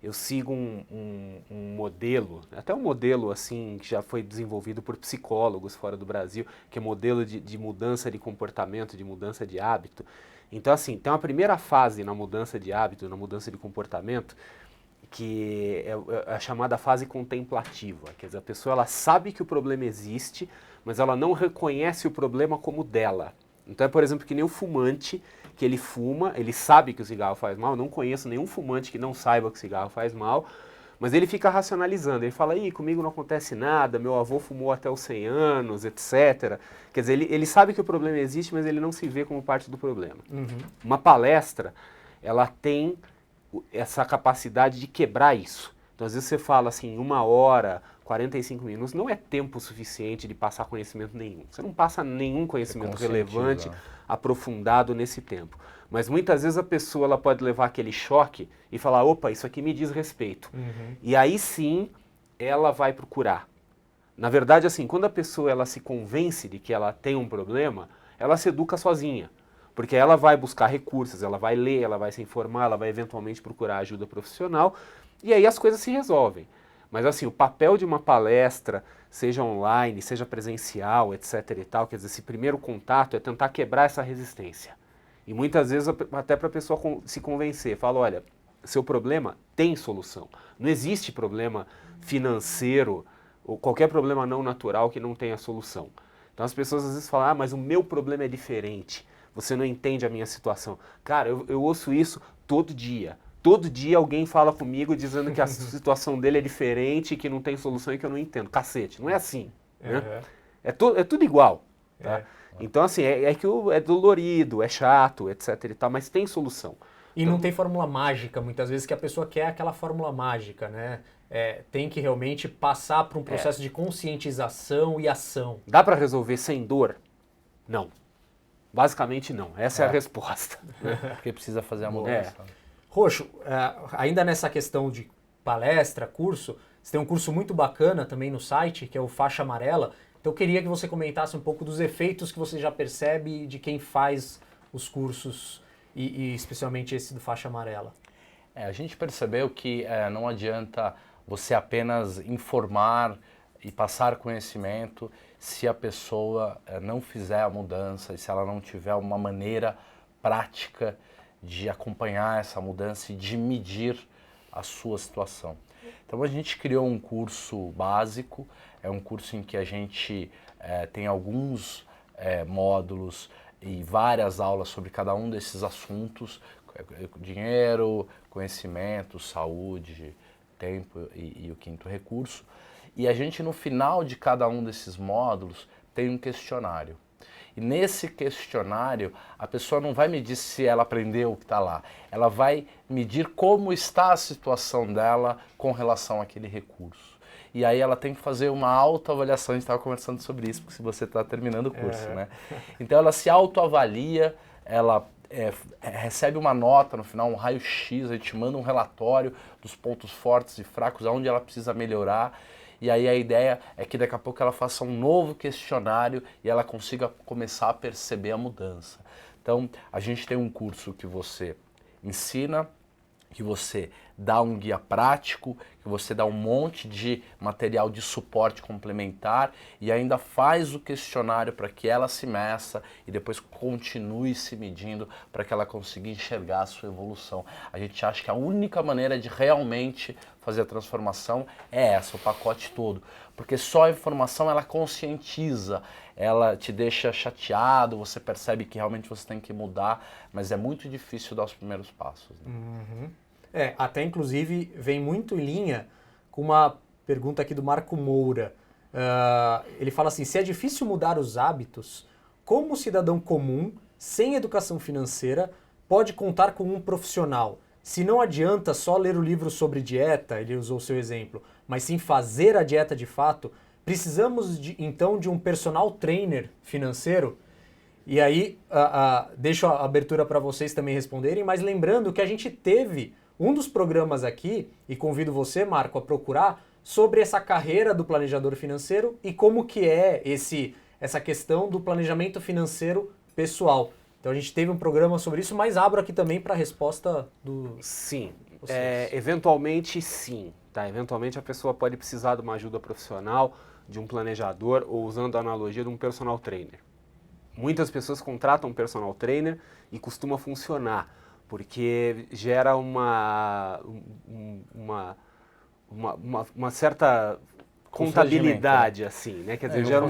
eu sigo um modelo, até um modelo assim que já foi desenvolvido por psicólogos fora do Brasil, que é modelo de mudança de comportamento, de mudança de hábito. Então, assim, tem uma primeira fase na mudança de hábito, na mudança de comportamento, que é a chamada fase contemplativa. Quer dizer, a pessoa ela sabe que o problema existe, mas ela não reconhece o problema como dela. Então é, por exemplo, que nem o fumante, que ele fuma, ele sabe que o cigarro faz mal. Eu não conheço nenhum fumante que não saiba que o cigarro faz mal, mas ele fica racionalizando. Ele fala, comigo não acontece nada, meu avô fumou até os 100 anos, etc. Quer dizer, ele sabe que o problema existe, mas ele não se vê como parte do problema. Uma palestra, ela tem essa capacidade de quebrar isso. Então, às vezes você fala assim, 1 hora, 45 minutos, não é tempo suficiente de passar conhecimento nenhum. Você não passa nenhum conhecimento relevante, aprofundado nesse tempo. Mas muitas vezes a pessoa ela pode levar aquele choque e falar, opa, isso aqui me diz respeito. E aí sim, ela vai procurar. Na verdade, assim, quando a pessoa ela se convence de que ela tem um problema, ela se educa sozinha. Porque ela vai buscar recursos, ela vai ler, ela vai se informar, ela vai eventualmente procurar ajuda profissional, e aí as coisas se resolvem. Mas assim, o papel de uma palestra, seja online, seja presencial, etc e tal, quer dizer, esse primeiro contato é tentar quebrar essa resistência. E muitas vezes até para a pessoa se convencer, fala, olha, seu problema tem solução. Não existe problema financeiro ou qualquer problema não natural que não tenha solução. Então as pessoas às vezes falam, mas o meu problema é diferente. Você não entende a minha situação. Cara, eu ouço isso todo dia. Todo dia alguém fala comigo dizendo que a situação dele é diferente, que não tem solução e que eu não entendo. Cacete, não é assim. Né? É tudo igual. Tá? Então, assim, que é dolorido, é chato, etc e tal, mas tem solução. E não tem fórmula mágica, muitas vezes, que a pessoa quer aquela fórmula mágica, né? Tem que realmente passar por um processo de conscientização e ação. Dá para resolver sem dor? Não. Basicamente não, essa é a resposta. Porque precisa fazer a mudança. Roxo, ainda nessa questão de palestra, curso, você tem um curso muito bacana também no site, que é o Faixa Amarela. Então eu queria que você comentasse um pouco dos efeitos que você já percebe de quem faz os cursos e especialmente esse do Faixa Amarela. A gente percebeu que não adianta você apenas informar e passar conhecimento se a pessoa não fizer a mudança e se ela não tiver uma maneira prática de acompanhar essa mudança e de medir a sua situação. Então a gente criou um curso básico, é um curso em que a gente tem alguns módulos e várias aulas sobre cada um desses assuntos, dinheiro, conhecimento, saúde, tempo e o quinto recurso. E a gente, no final de cada um desses módulos, tem um questionário. E nesse questionário, a pessoa não vai medir se ela aprendeu o que está lá. Ela vai medir como está a situação dela com relação àquele recurso. E aí ela tem que fazer uma autoavaliação. A gente estava conversando sobre isso, porque se você está terminando o curso, né? Então ela se autoavalia, ela recebe uma nota no final, um raio-x, a gente manda um relatório dos pontos fortes e fracos, aonde ela precisa melhorar. E aí a ideia é que daqui a pouco ela faça um novo questionário e ela consiga começar a perceber a mudança. Então, a gente tem um curso que você ensina, que você dá um guia prático, que você dá um monte de material de suporte complementar e ainda faz o questionário para que ela se meça e depois continue se medindo para que ela consiga enxergar a sua evolução. A gente acha que a única maneira de realmente fazer a transformação é essa, o pacote todo. Porque só a informação ela conscientiza, ela te deixa chateado, você percebe que realmente você tem que mudar, mas é muito difícil dar os primeiros passos. Né? Uhum. Até inclusive vem muito em linha com uma pergunta aqui do Marco Moura. Ele fala assim, se é difícil mudar os hábitos, como o cidadão comum, sem educação financeira, pode contar com um profissional? Se não adianta só ler o livro sobre dieta, ele usou o seu exemplo, mas sim fazer a dieta de fato, precisamos então de um personal trainer financeiro? E aí, deixo a abertura para vocês também responderem, mas lembrando que a gente teve um dos programas aqui, e convido você, Marco, a procurar, sobre essa carreira do planejador financeiro e como que é essa questão do planejamento financeiro pessoal. Então a gente teve um programa sobre isso, mas abro aqui também para a resposta do... Sim, eventualmente sim. Tá? Eventualmente a pessoa pode precisar de uma ajuda profissional, de um planejador, ou usando a analogia de um personal trainer. Muitas pessoas contratam um personal trainer e costuma funcionar, porque gera uma certa contabilidade, assim, né? Quer dizer, gera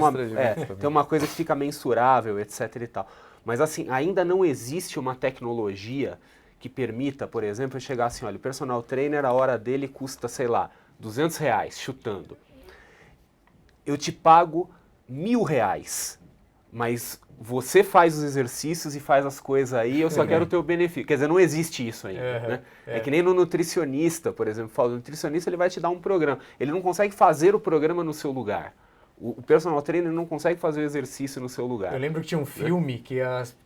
tem uma coisa que fica mensurável, etc e tal. Mas assim, ainda não existe uma tecnologia que permita, por exemplo, eu chegar assim, olha, o personal trainer, a hora dele custa, sei lá, R$200, chutando. Eu te pago R$1.000, mas você faz os exercícios e faz as coisas aí, eu só quero o teu benefício. Quer dizer, não existe isso ainda, né? É que nem no nutricionista, por exemplo. O nutricionista ele vai te dar um programa. Ele não consegue fazer o programa no seu lugar. O personal trainer não consegue fazer o exercício no seu lugar. Eu lembro que tinha um filme que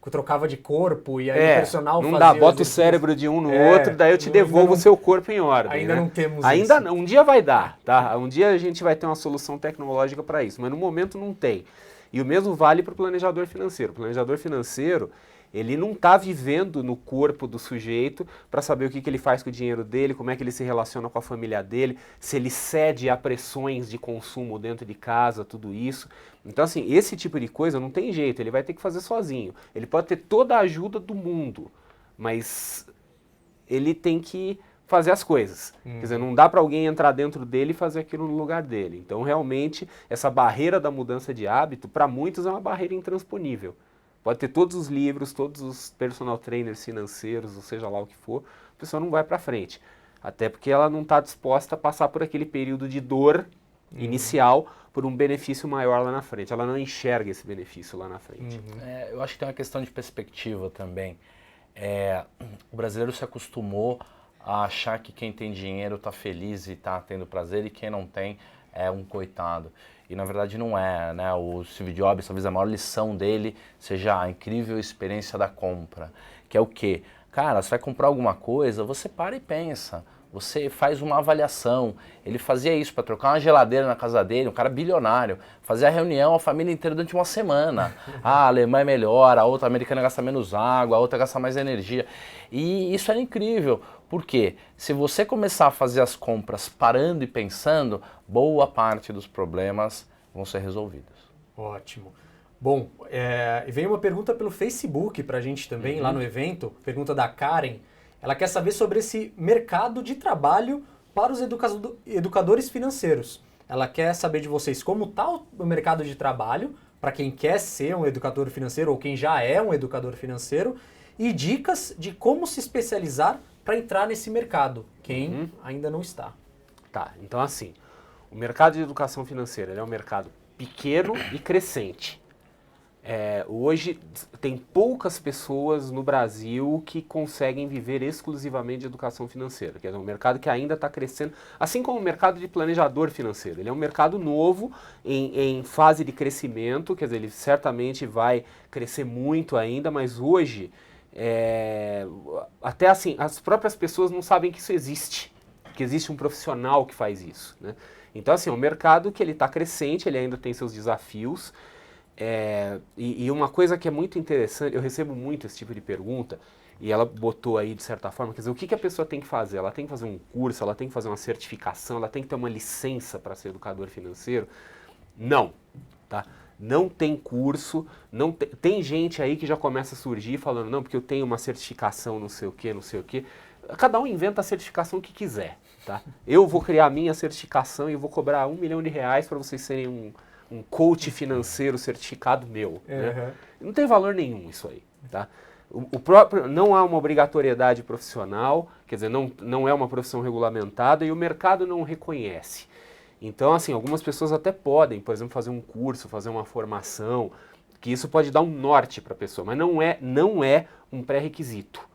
trocava de corpo e aí o personal não fazia... Não dá, bota o cérebro de um no outro, daí eu te devolvo o seu corpo em ordem. Ainda né? não temos ainda isso. Não, um dia vai dar, tá? Um dia a gente vai ter uma solução tecnológica para isso, mas no momento não tem. E o mesmo vale para o planejador financeiro. O planejador financeiro, ele não está vivendo no corpo do sujeito para saber o que ele faz com o dinheiro dele, como é que ele se relaciona com a família dele, se ele cede a pressões de consumo dentro de casa, tudo isso. Então, assim, esse tipo de coisa não tem jeito, ele vai ter que fazer sozinho. Ele pode ter toda a ajuda do mundo, mas ele tem que fazer as coisas. Quer dizer, não dá para alguém entrar dentro dele e fazer aquilo no lugar dele. Então, realmente, essa barreira da mudança de hábito, para muitos é uma barreira intransponível. Pode ter todos os livros, todos os personal trainers financeiros, ou seja lá o que for, a pessoa não vai para frente. Até porque ela não está disposta a passar por aquele período de dor inicial por um benefício maior lá na frente. Ela não enxerga esse benefício lá na frente. Eu acho que tem uma questão de perspectiva também. O brasileiro se acostumou a achar que quem tem dinheiro está feliz e está tendo prazer e quem não tem é um coitado. e na verdade não é, né? O Steve Jobs, talvez a maior lição dele seja a incrível experiência da compra, que é o quê? Cara, você vai comprar alguma coisa, você para e pensa, você faz uma avaliação. Ele fazia isso para trocar uma geladeira na casa dele, um cara bilionário, fazia reunião, a família inteira durante uma semana. Ah, a alemã é melhor, a outra americana gasta menos água, a outra gasta mais energia. E isso era incrível, porque se você começar a fazer as compras parando e pensando, boa parte dos problemas vão ser resolvidos. Ótimo. Bom, e veio uma pergunta pelo Facebook para a gente também, lá no evento, pergunta da Karen. Ela quer saber sobre esse mercado de trabalho para os educadores financeiros. Ela quer saber de vocês como está o mercado de trabalho para quem quer ser um educador financeiro ou quem já é um educador financeiro e dicas de como se especializar para entrar nesse mercado, quem ainda não está. Tá, então assim, o mercado de educação financeira ele é um mercado pequeno e crescente. Hoje tem poucas pessoas no Brasil que conseguem viver exclusivamente de educação financeira, que é um mercado que ainda está crescendo, assim como o mercado de planejador financeiro. Ele é um mercado novo, em fase de crescimento, quer dizer, ele certamente vai crescer muito ainda, mas hoje, até assim, as próprias pessoas não sabem que isso existe, que existe um profissional que faz isso, né? Então, assim, é um mercado que ele está crescente, ele ainda tem seus desafios. E uma coisa que é muito interessante, eu recebo muito esse tipo de pergunta, e ela botou aí de certa forma, quer dizer, o que a pessoa tem que fazer? Ela tem que fazer um curso, ela tem que fazer uma certificação, ela tem que ter uma licença para ser educador financeiro? Não, tá? Não tem curso, tem gente aí que já começa a surgir falando, não, porque eu tenho uma certificação não sei o que, não sei o que. Cada um inventa a certificação que quiser, tá? Eu vou criar a minha certificação e vou cobrar R$1 milhão para vocês serem um coach financeiro certificado meu. Né? Não tem valor nenhum isso aí. Tá? O próprio, não há uma obrigatoriedade profissional, quer dizer, não é uma profissão regulamentada e o mercado não reconhece. Então, assim, algumas pessoas até podem, por exemplo, fazer um curso, fazer uma formação, que isso pode dar um norte para a pessoa, mas não é um pré-requisito.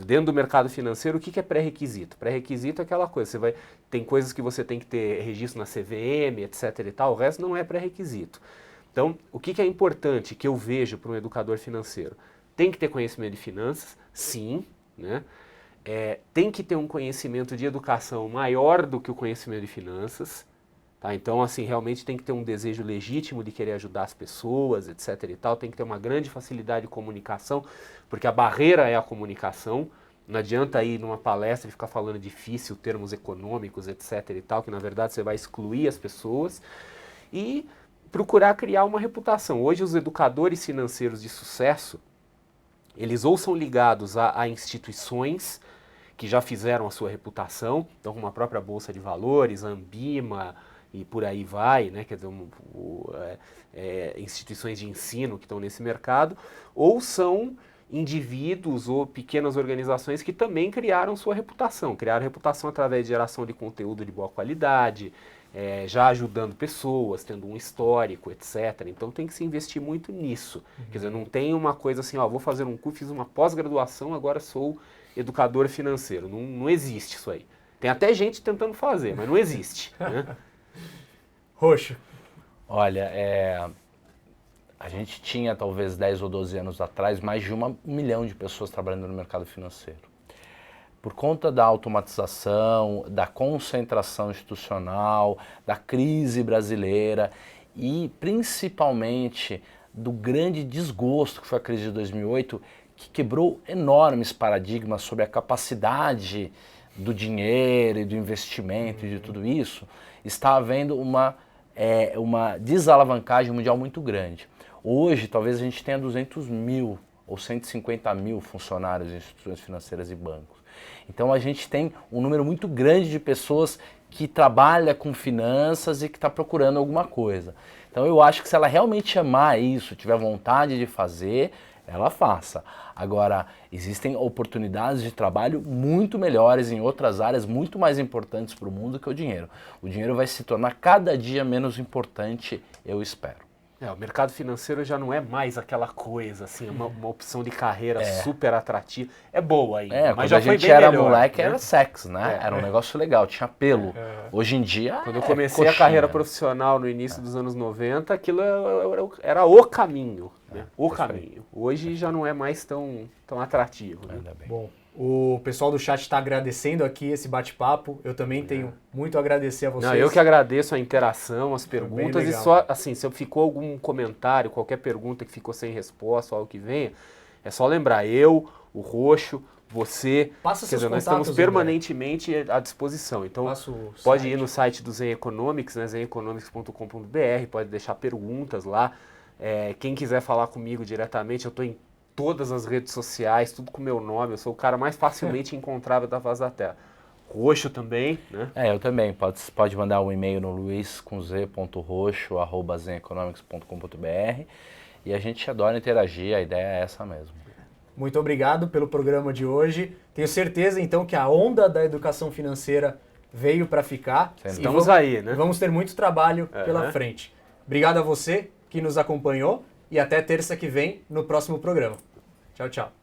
Dentro do mercado financeiro, o que é pré-requisito? Pré-requisito é aquela coisa, tem coisas que você tem que ter registro na CVM, etc e tal, o resto não é pré-requisito. Então, o que é importante que eu vejo para um educador financeiro? Tem que ter conhecimento de finanças, sim, né? Tem que ter um conhecimento de educação maior do que o conhecimento de finanças, tá? Então, assim, realmente tem que ter um desejo legítimo de querer ajudar as pessoas, etc e tal, tem que ter uma grande facilidade de comunicação, porque a barreira é a comunicação. Não adianta ir numa palestra e ficar falando difícil, termos econômicos, etc e tal, que na verdade você vai excluir as pessoas. E procurar criar uma reputação. Hoje os educadores financeiros de sucesso, eles ou são ligados a instituições que já fizeram a sua reputação, então como a própria Bolsa de Valores, a Ambima e por aí vai, né? Quer dizer, instituições de ensino que estão nesse mercado, ou são indivíduos ou pequenas organizações que também criaram sua reputação. Criaram reputação através de geração de conteúdo de boa qualidade, já ajudando pessoas, tendo um histórico, etc. Então tem que se investir muito nisso. Quer dizer, não tem uma coisa assim, vou fazer um curso, fiz uma pós-graduação, agora sou educador financeiro. Não existe isso aí. Tem até gente tentando fazer, mas não existe. Né? Roxo. Olha, a gente tinha talvez 10 ou 12 anos atrás mais de 1 milhão de pessoas trabalhando no mercado financeiro. Por conta da automatização, da concentração institucional, da crise brasileira e principalmente do grande desgosto que foi a crise de 2008, que quebrou enormes paradigmas sobre a capacidade do dinheiro e do investimento e de tudo isso, está havendo uma desalavancagem mundial muito grande. Hoje, talvez a gente tenha 200 mil ou 150 mil funcionários em instituições financeiras e bancos. Então a gente tem um número muito grande de pessoas que trabalha com finanças e que está procurando alguma coisa. Então eu acho que se ela realmente amar isso, tiver vontade de fazer, ela faça. Agora, existem oportunidades de trabalho muito melhores em outras áreas, muito mais importantes para o mundo que o dinheiro. O dinheiro vai se tornar cada dia menos importante, eu espero. O mercado financeiro já não é mais aquela coisa, assim, uma opção de carreira super atrativa. É boa ainda, mas quando já a foi gente bem era melhor, moleque, né? era sexo, né? Era um negócio legal, tinha pelo. Hoje em dia, Quando eu comecei a coxinha. carreira profissional no início dos anos 90, aquilo era o caminho, né? O caminho. Hoje já não é mais tão atrativo. Né? Ainda bem. Bom, o pessoal do chat está agradecendo aqui esse bate-papo. Eu também tenho muito a agradecer a vocês. Não, eu que agradeço a interação, as bem perguntas. E legal. só, assim, se ficou algum comentário, qualquer pergunta que ficou sem resposta ou algo que venha, é só lembrar, eu, o Roxo, você, Passa seus nós contatos, estamos permanentemente à disposição. Então, Passa o pode site. ir no site do Zen Economics, né, zeneconomics.com.br, pode deixar perguntas lá. Quem quiser falar comigo diretamente, eu estou em todas as redes sociais, tudo com o meu nome, eu sou o cara mais facilmente encontrável da face da Terra. Roxo também, né? Eu também. Pode mandar um e-mail no luiz.roxo@zeneconomics.com.br e a gente adora interagir, a ideia é essa mesmo. Muito obrigado pelo programa de hoje. Tenho certeza, então, que a onda da educação financeira veio para ficar. Estamos aí, né? Vamos ter muito trabalho pela frente. Obrigado a você que nos acompanhou e até terça que vem no próximo programa. Tchau, tchau.